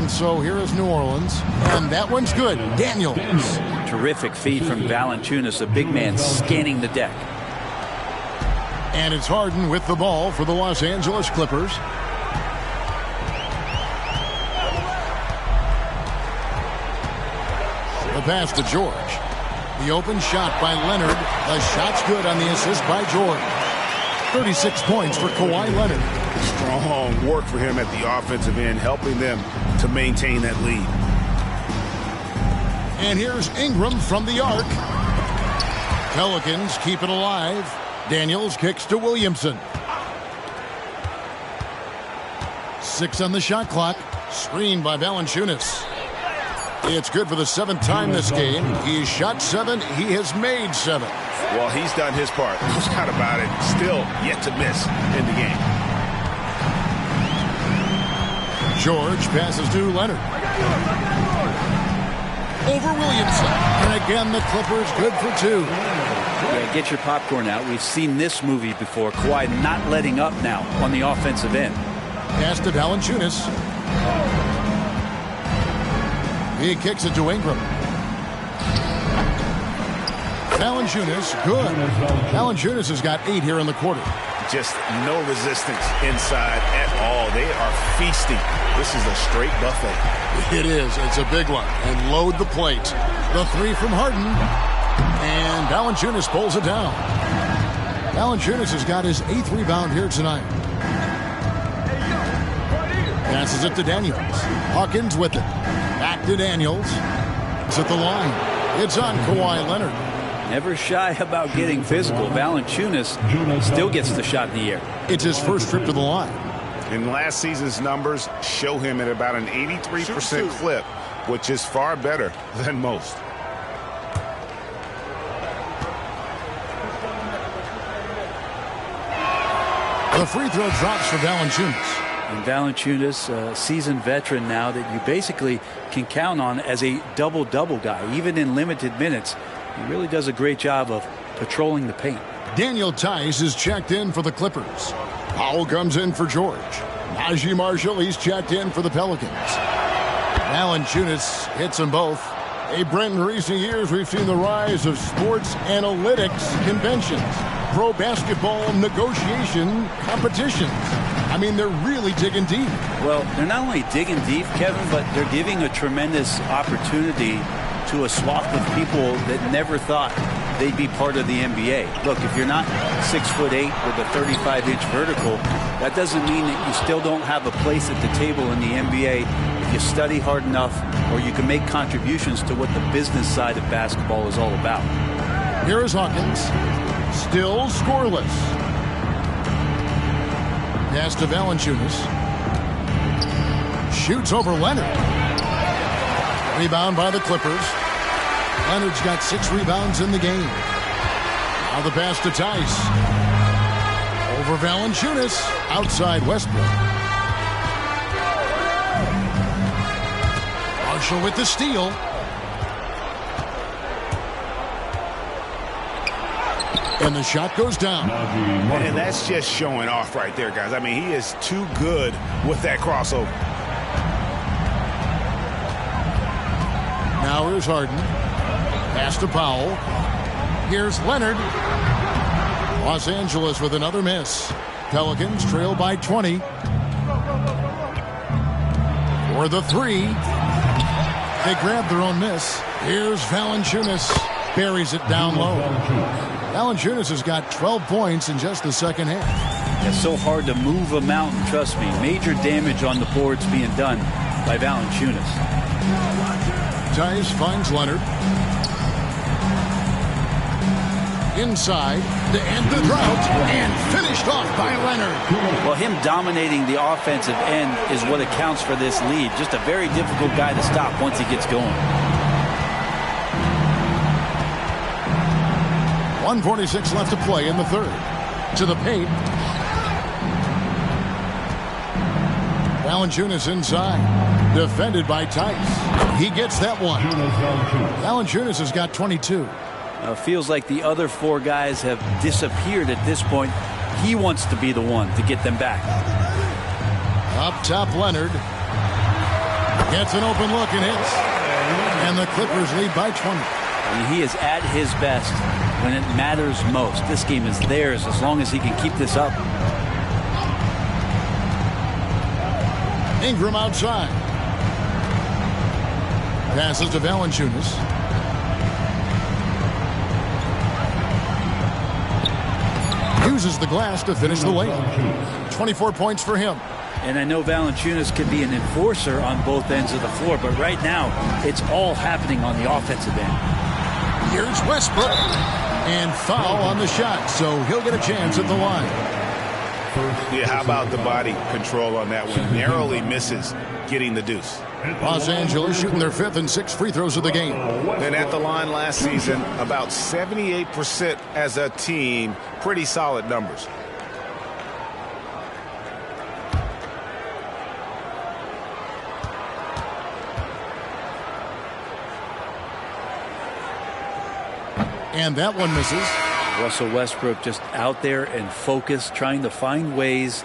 And so here is New Orleans. And that one's good. Daniels. Terrific feed from Valanciunas, a big man scanning the deck. And it's Harden with the ball for the Los Angeles Clippers. The pass to George. The open shot by Leonard. The shot's good on the assist by George. 36 points for Kawhi Leonard. Strong work for him at the offensive end, helping them to maintain that lead. And here's Ingram from the arc. Pelicans keep it alive. Daniels kicks to Williamson. 6 on the shot clock. Screen by Valanciunas. It's good for the 7th time this game. He's shot 7. He has made 7. Well, he's done his part. No doubt about it. Still yet to miss in the game. George passes to Leonard. Over Williamson. And again, the Clippers good for 2. Yeah, get your popcorn out. We've seen this movie before. Kawhi not letting up now on the offensive end. Pass to Valanciunas. He kicks it to Ingram. Valanciunas, good. Valanciunas has got 8 here in the quarter. Just no resistance inside at all. They are feasting. This is a straight buffet. It is. It's a big one. And load the plate. The 3 from Harden. And Valanciunas pulls it down. Valanciunas has got his 8th rebound here tonight. Passes it to Daniels. Hawkins with it. Back to Daniels. It's at the line. It's on Kawhi Leonard. Never shy about getting physical. Valanciunas still gets the shot in the air. It's his first trip to the line. And last season's numbers show him at about an 83% clip, which is far better than most. The free throw drops for Valanciunas. And Valanciunas, a seasoned veteran now that you basically can count on as a double-double guy. Even in limited minutes, he really does a great job of patrolling the paint. Daniel Tice is checked in for the Clippers. Powell comes in for George. Najee Marshall, he's checked in for the Pelicans. Valanciunas hits them both. Hey, Brent, in recent years, we've seen the rise of sports analytics conventions, pro basketball negotiation competitions. I mean, they're really digging deep. Well, they're not only digging deep, Kevin, but they're giving a tremendous opportunity to a swath of people that never thought they'd be part of the NBA. Look, if you're not 6'8" with a 35-inch vertical, that doesn't mean that you still don't have a place at the table in the NBA if you study hard enough, or you can make contributions to what the business side of basketball is all about. Here is Hawkins. Still scoreless. Pass to Valanciunas. Shoots over Leonard. Rebound by the Clippers. Leonard's got 6 rebounds in the game. Now the pass to Tice. Over Valanciunas. Outside Westbrook. Marshall with the steal. And the shot goes down. And that's just showing off right there, guys. I mean, he is too good with that crossover. Now here's Harden. Pass to Powell. Here's Leonard. Los Angeles with another miss. Pelicans trail by 20. For the 3. They grab their own miss. Here's Valanciunas. Buries it down low. Valanciunas has got 12 points in just the second half. It's so hard to move a mountain, trust me. Major damage on the boards being done by Valanciunas. Tice finds Leonard. Inside to end the drought, and finished off by Leonard. Well, him dominating the offensive end is what accounts for this lead. Just a very difficult guy to stop once he gets going. 1:46 left to play in the third. To the paint. Valanciunas inside. Defended by Tice. He gets that one. Valanciunas has got 22. Feels like the other 4 guys have disappeared at this point. He wants to be the one to get them back. Up top, Leonard. Gets an open look and hits. And the Clippers lead by 20. I mean, he is at his best when it matters most. This game is theirs as long as he can keep this up. Ingram outside. Passes to Valanciunas. Uses the glass to finish the layup. 24 points for him. And I know Valanciunas could be an enforcer on both ends of the floor, but right now it's all happening on the offensive end. Here's Westbrook. And foul on the shot, so he'll get a chance at the line. Yeah, how about the body control on that one? Narrowly misses getting the deuce. Los Angeles shooting their 5th and 6th free throws of the game. And at the line last season, about 78% as a team. Pretty solid numbers. And that one misses. Russell Westbrook just out there and focused, trying to find ways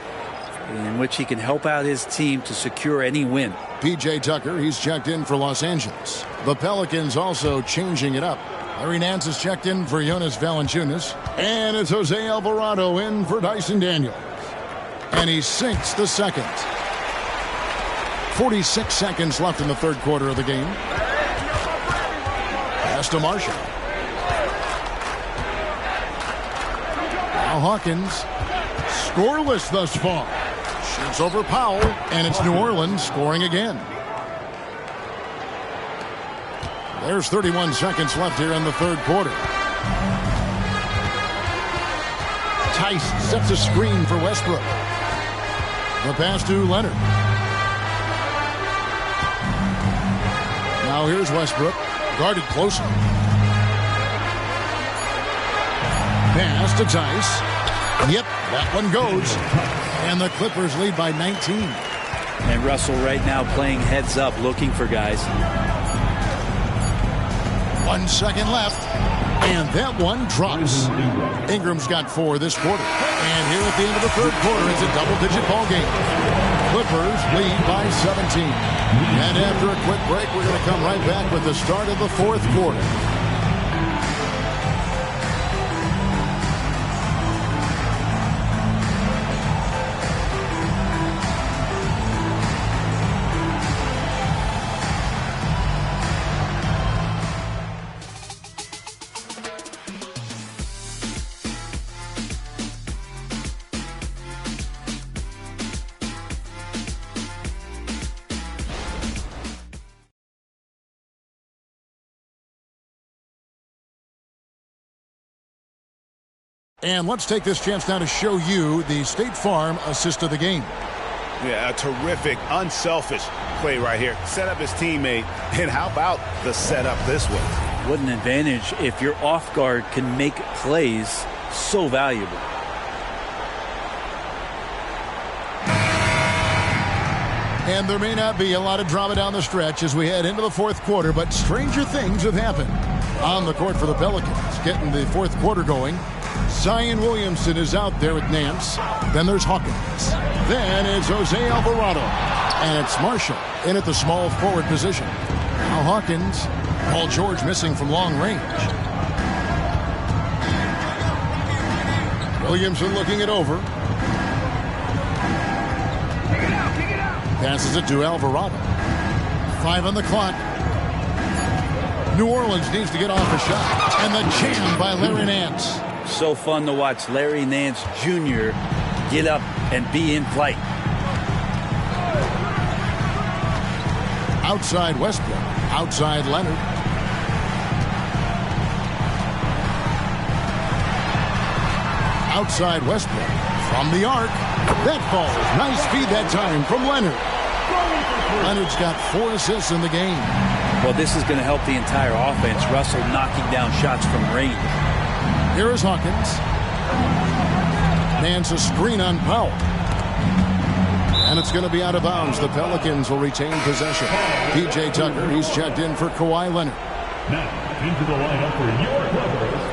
in which he can help out his team to secure any win. P.J. Tucker, he's checked in for Los Angeles. The Pelicans also changing it up. Larry Nance is checked in for Jonas Valanciunas. And it's Jose Alvarado in for Dyson Daniels. And he sinks the second. 46 seconds left in the third quarter of the game. Pass to Marshall. Now Hawkins, scoreless thus far. Shoots over Powell, and it's New Orleans scoring again. There's 31 seconds left here in the third quarter. Tice sets a screen for Westbrook. The pass to Leonard. Now here's Westbrook, guarded closely. Pass to Tice. Yep, that one goes. And the Clippers lead by 19. And Russell right now playing heads up, looking for guys. 1 second left. And that one drops. Ingram's got 4 this quarter. And here at the end of the third quarter, it's a double-digit ball game. Clippers lead by 17. And after a quick break, we're going to come right back with the start of the fourth quarter. And let's take this chance now to show you the State Farm assist of the game. Yeah, a terrific, unselfish play right here. Set up his teammate, and how about the setup this way? What an advantage if your off guard can make plays so valuable. And there may not be a lot of drama down the stretch as we head into the fourth quarter, but stranger things have happened. On the court for the Pelicans, getting the fourth quarter going. Zion Williamson is out there with Nance. Then there's Hawkins. Then it's Jose Alvarado. And it's Marshall in at the small forward position. Now Hawkins. Paul George missing from long range. Williamson looking it over. Passes it to Alvarado. 5 on the clock. New Orleans needs to get off a shot. And the jam by Larry Nance. So fun to watch Larry Nance Jr. get up and be in flight. Outside Westbrook. Outside Leonard. Outside Westbrook. From the arc. That falls. Nice feed that time from Leonard. Leonard's got 4 assists in the game. Well, this is going to help the entire offense. Russell knocking down shots from range. Here is Hawkins. Nance a screen on Powell. And it's going to be out of bounds. The Pelicans will retain possession. P.J. Tucker, he's checked in for Kawhi Leonard. Now, into the lineup for your Clippers,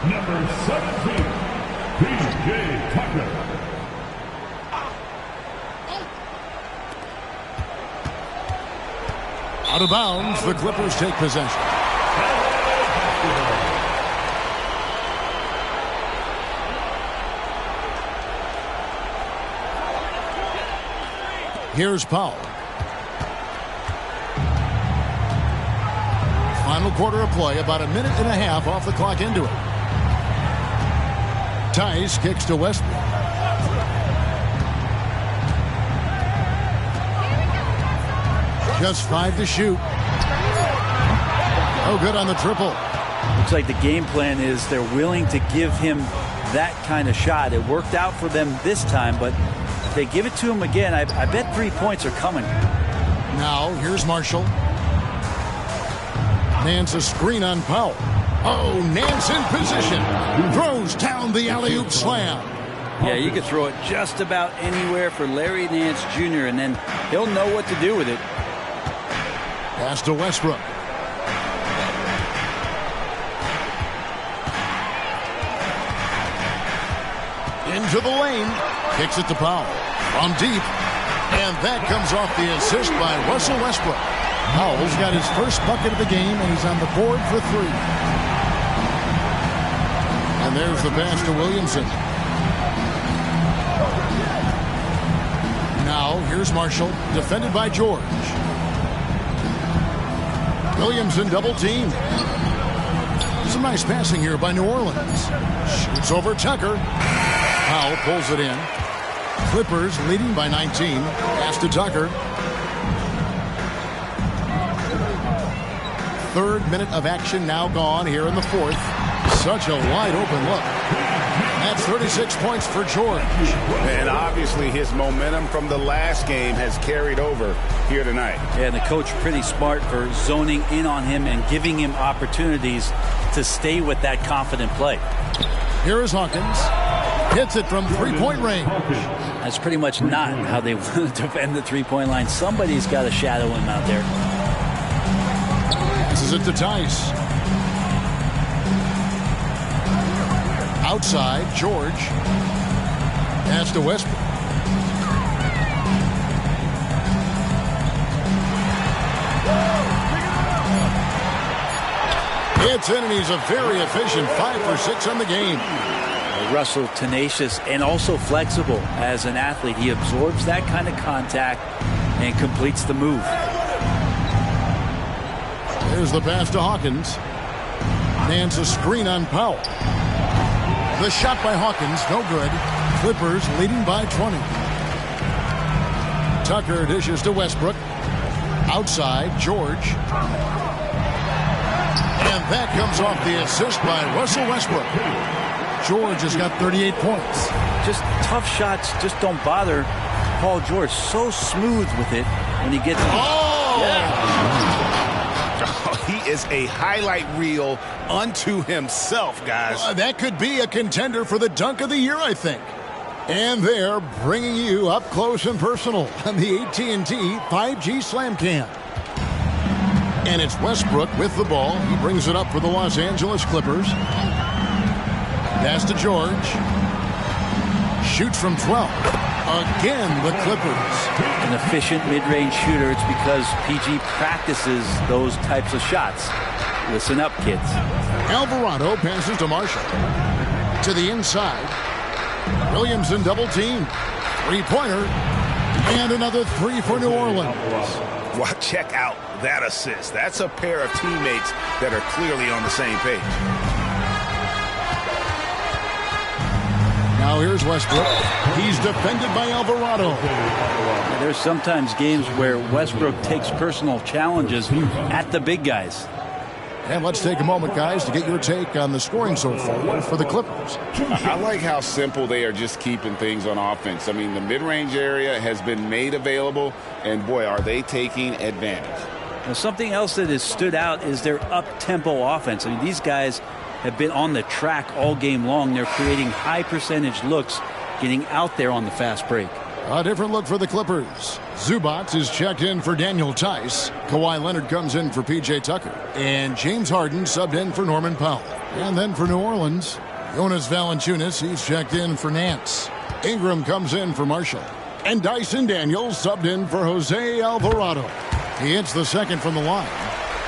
number 17, P.J. Tucker. Out of bounds, the Clippers take possession. Here's Powell. Final quarter of play, about a minute and a half off the clock into it. Tice kicks to Westbrook. Just 5 to shoot. Oh, good on the triple. Looks like the game plan is they're willing to give him that kind of shot. It worked out for them this time, but if they give it to him again, I bet 3 points are coming. Now, here's Marshall. Nance a screen on Powell. Oh, Nance in position. Throws down the alley-oop slam. Yeah, you could throw it just about anywhere for Larry Nance Jr., and then he'll know what to do with it. Pass to Westbrook. Into the lane. Kicks it to Powell. From deep. And that comes off the assist by Russell Westbrook. Powell's got his first bucket of the game, and he's on the board for 3. And there's the pass to Williamson. Now, here's Marshall, defended by George. Williamson double team. Some nice passing here by New Orleans. Shoots over Tucker. Powell pulls it in. Clippers leading by 19. Pass to Tucker. 3rd minute of action now gone here in the 4th. Such a wide open look. That's 36 points for George. And obviously his momentum from the last game has carried over here tonight. Yeah, and the coach pretty smart for zoning in on him and giving him opportunities to stay with that confident play. Here is Hawkins. Hits it from 3-point range. That's pretty much not how they want to defend the 3-point line. Somebody's got to shadow him out there. This is it to Tice. Outside, George. Pass to Westbrook. It's in, and he's a very efficient 5 for 6 on the game. Russell, tenacious and also flexible as an athlete. He absorbs that kind of contact and completes the move. There's the pass to Hawkins. Nance a screen on Powell. The shot by Hawkins, no good. Clippers leading by 20. Tucker dishes to Westbrook. Outside, George. And that comes off the assist by Russell Westbrook. George has got 38 points. Just tough shots just don't bother Paul George. So smooth with it when he gets... Oh! Yeah. He is a highlight reel unto himself, guys. That could be a contender for the dunk of the year, I think. And they're bringing you up close and personal on the AT&T 5G Slam Cam. And it's Westbrook with the ball. He brings it up for the Los Angeles Clippers. Pass to George. Shoots from 12. Again, the Clippers. An efficient mid-range shooter. It's because PG practices those types of shots. Listen up, kids. Alvarado passes to Marshall. To the inside. Williamson double team. 3-pointer. And another 3 for New Orleans. Well, check out that assist. That's a pair of teammates that are clearly on the same page. Now here's Westbrook. He's defended by Alvarado. There's sometimes games where Westbrook takes personal challenges at the big guys. And let's take a moment, guys, to get your take on the scoring so far for the Clippers. I like how simple they are just keeping things on offense. I mean, the mid-range area has been made available, and boy, are they taking advantage. Now, something else that has stood out is their up-tempo offense. I mean, these guys have been on the track all game long. They're creating high-percentage looks, getting out there on the fast break. A different look for the Clippers. Zubac is checked in for Daniel Tice. Kawhi Leonard comes in for P.J. Tucker. And James Harden subbed in for Norman Powell. And then for New Orleans, Jonas Valanciunas, he's checked in for Nance. Ingram comes in for Marshall. And Dyson Daniels subbed in for Jose Alvarado. He hits the second from the line.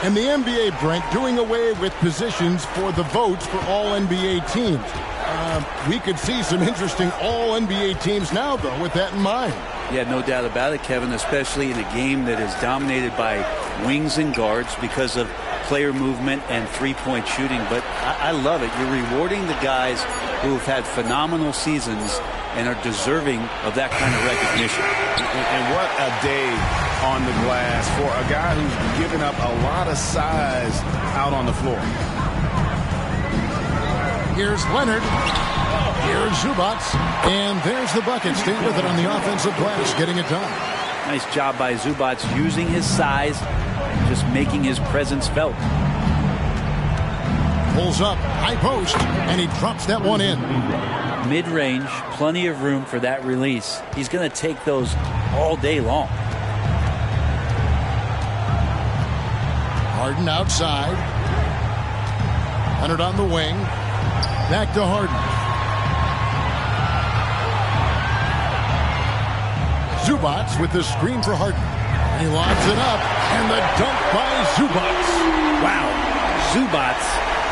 And the NBA, Brent, doing away with positions for the votes for all NBA teams. We could see some interesting all NBA teams now, though, with that in mind. Yeah, no doubt about it, Kevin, especially in a game that is dominated by wings and guards because of player movement and three-point shooting. But I love it. You're rewarding the guys who have had phenomenal seasons and are deserving of that kind of recognition. And what a day on the glass for a guy who's given up a lot of size out on the floor. Here's Leonard. Here's Zubac. And there's the bucket. Stay with it on the offensive glass, getting it done. Nice job by Zubac using his size, just making his presence felt. Pulls up, high post, and he drops that one in. Mid-range, plenty of room for that release. He's going to take those all day long. Harden outside. Leonard on the wing. Back to Harden. Zubac with the screen for Harden. He lobs it up, and the dunk by Zubac. Wow, Zubac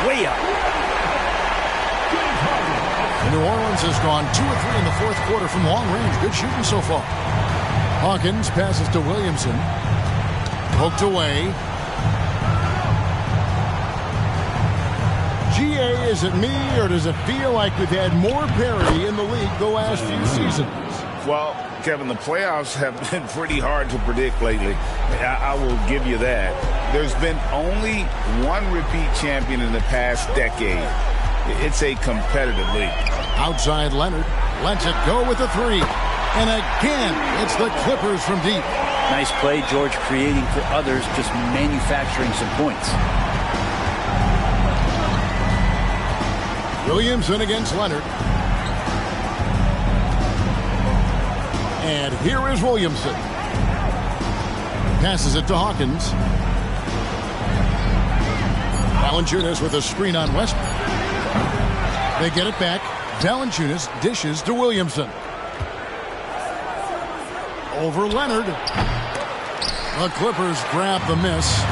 way up. New Orleans has gone 2 of 3 in the fourth quarter from long range. Good shooting so far. Hawkins passes to Williamson. Poked away. GA, is it me, or does it feel like we've had more parity in the league the last few seasons? Well, Kevin, the playoffs have been pretty hard to predict lately. I will give you that. There's been only one repeat champion in the past decade. It's a competitive league. Outside Leonard. Lets it go with a three. And again, it's the Clippers from deep. Nice play, George, creating for others, just manufacturing some points. Williamson against Leonard. And here is Williamson. Passes it to Hawkins. Valanciunas with a screen on Westbrook. They get it back. Valanciunas dishes to Williamson. Over Leonard. The Clippers grab the miss.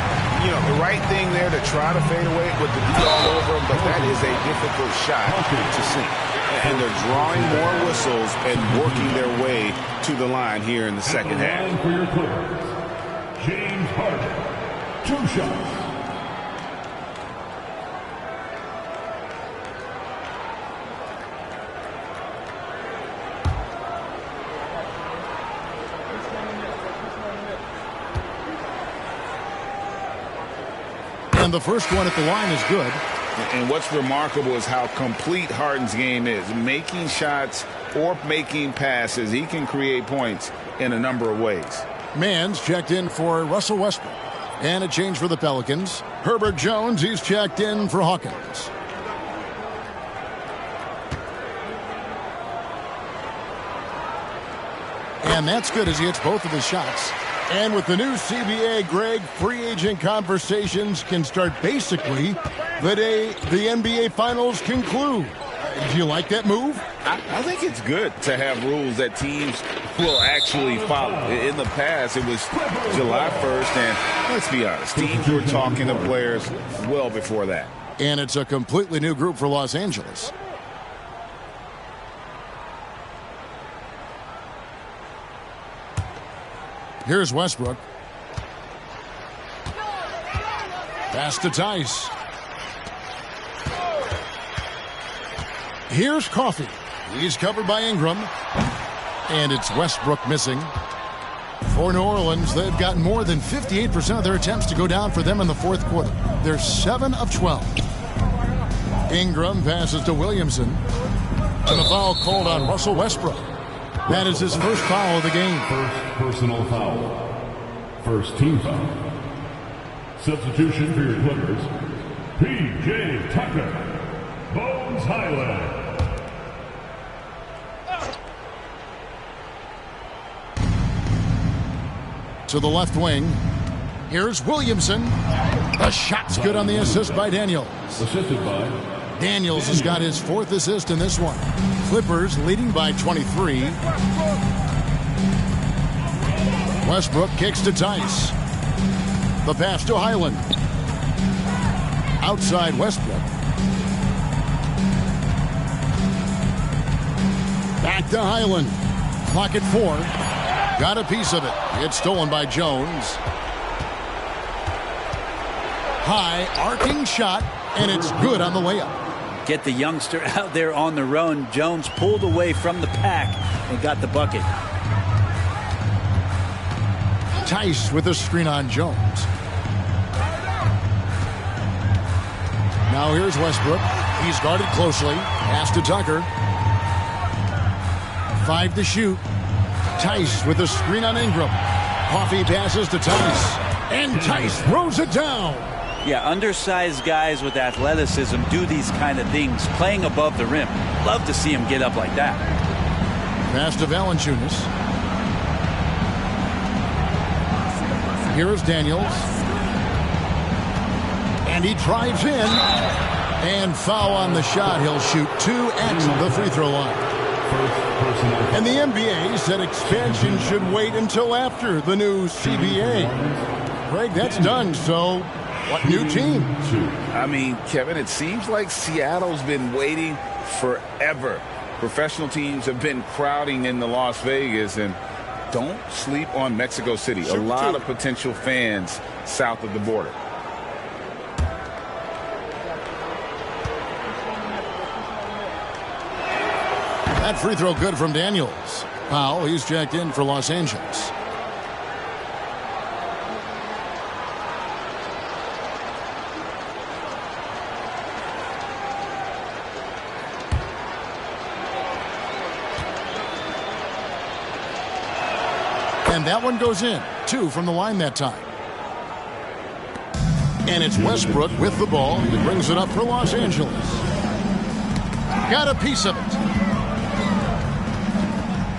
You know, the right thing there to try to fade away with the D all over him, but that is a difficult shot to sink. And they're drawing more whistles and working their way to the line here in the second half. For your Clippers, James Harden, 2 shots. And the first one at the line is good. And what's remarkable is how complete Harden's game is. Making shots or making passes, he can create points in a number of ways. Mann's checked in for Russell Westbrook. And a change for the Pelicans. Herbert Jones, he's checked in for Hawkins. And that's good as he hits both of his shots. And with the new CBA, Greg, free agent conversations can start basically the day the NBA Finals conclude. Do you like that move? I think it's good to have rules that teams will actually follow. In the past, it was July 1st, and let's be honest, teams were talking to players well before that. And it's a completely new group for Los Angeles. Here's Westbrook. Pass to Tice. Here's Coffey. He's covered by Ingram. And it's Westbrook missing. For New Orleans, they've got more than 58% of their attempts to go down for them in the fourth quarter. They're 7 of 12. Ingram passes to Williamson. And the foul called on Russell Westbrook. That is his first foul of the game. First personal foul. First team foul. Substitution for your Clippers, P.J. Tucker. Bones Highland. To the left wing. Here's Williamson. The shot's good on the assist by Daniels. Assisted by Daniels has got his 4th assist in this one. Clippers leading by 23. Westbrook kicks to Tice. The pass to Highland. Outside Westbrook. Back to Highland. Clock at 4. Got a piece of it. It's stolen by Jones. High arcing shot, and it's good on the layup. Get the youngster out there on the run. Jones pulled away from the pack and got the bucket. Tice with a screen on Jones. Now here's Westbrook. He's guarded closely. Pass to Tucker. 5 to shoot. Tice with a screen on Ingram. Coffee passes to Tice. And Tice throws it down. Yeah, undersized guys with athleticism do these kind of things, playing above the rim. Love to see him get up like that. Pass to Valanciunas. Here is Daniels. And he drives in. And foul on the shot. He'll shoot 2 at the free throw line. And the NBA said expansion should wait until after the new CBA. Greg, that's done, so what new team? I mean, Kevin, it seems like Seattle's been waiting forever. Professional teams have been crowding into Las Vegas, and don't sleep on Mexico City. A lot of potential fans south of the border. That free throw good from Daniels. Powell, he's checked in for Los Angeles. And that one goes in. 2 from the line that time. And it's Westbrook with the ball. He brings it up for Los Angeles. Got a piece of it.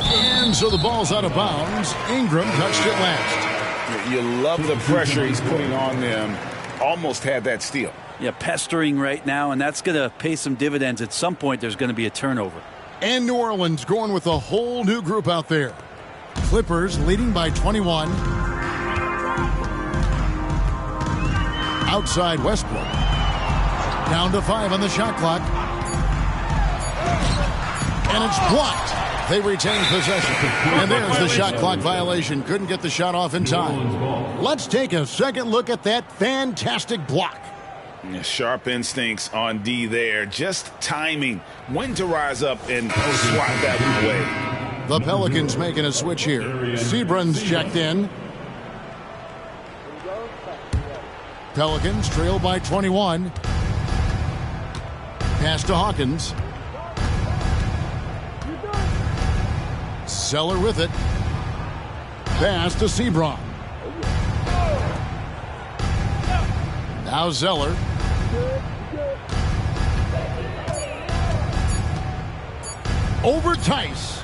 And so the ball's out of bounds. Ingram touched it last. You love the pressure he's putting on them. Almost had that steal. Yeah, pestering right now, and that's going to pay some dividends. At some point, there's going to be a turnover. And New Orleans going with a whole new group out there. Clippers leading by 21. Outside Westbrook. Down to 5 on the shot clock. And it's blocked. They retain possession. And there's the shot clock violation. Couldn't get the shot off in time. Let's take a second look at that fantastic block. Sharp instincts on D there. Just timing. When to rise up and swat that one away. The Pelicans making a switch here. Seabron's checked in. Pelicans trail by 21. Pass to Hawkins. Zeller with it. Pass to Sebron. Now Zeller. Over Tice.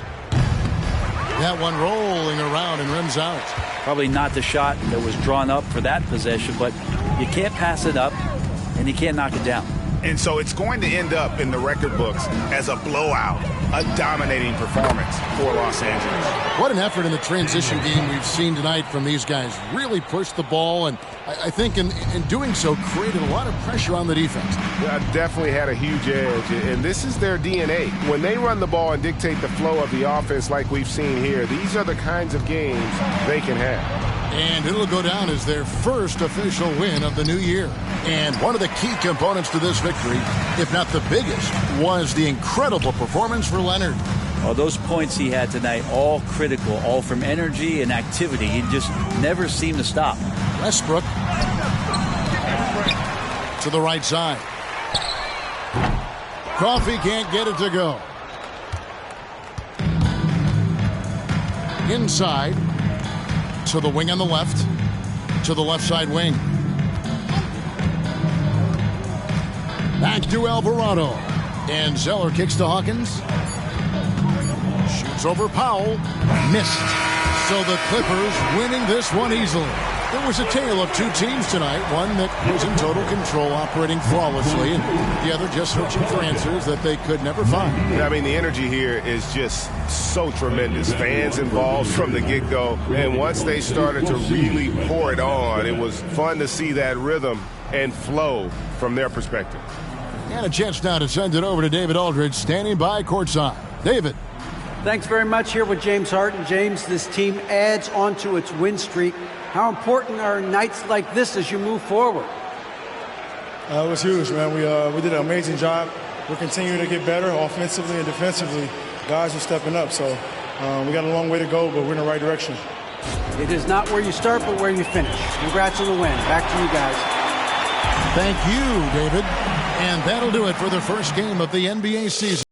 That one rolling around and rims out. Probably not the shot that was drawn up for that possession, but you can't pass it up and you can't knock it down. And so it's going to end up in the record books as a blowout, a dominating performance for Los Angeles. What an effort in the transition game we've seen tonight from these guys. Really pushed the ball, and I think in doing so created a lot of pressure on the defense. Yeah, definitely had a huge edge, and this is their DNA. When they run the ball and dictate the flow of the offense like we've seen here, these are the kinds of games they can have. And it'll go down as their first official win of the new year. And one of the key components to this victory, if not the biggest, was the incredible performance for Leonard. Oh, those points he had tonight, all critical, all from energy and activity. He just never seemed to stop. Westbrook to the right side. Coffee can't get it to go. Inside. To the wing on the left. To the left side wing. Back to Alvarado. And Zeller kicks to Hawkins. Shoots over Powell. Missed. So the Clippers winning this one easily. It was a tale of two teams tonight, one that was in total control, operating flawlessly, and the other just searching for answers that they could never find. I mean, the energy here is just so tremendous. Fans involved from the get-go, and once they started to really pour it on, it was fun to see that rhythm and flow from their perspective. And a chance now to send it over to David Aldridge, standing by courtside. David. Thanks very much. Here with James Harden. James, this team adds onto its win streak. How important are nights like this as you move forward? It was huge, man. We did an amazing job. We're continuing to get better offensively and defensively. Guys are stepping up, so we got a long way to go, but we're in the right direction. It is not where you start, but where you finish. Congrats on the win. Back to you guys. Thank you, David. And that'll do it for the first game of the NBA season.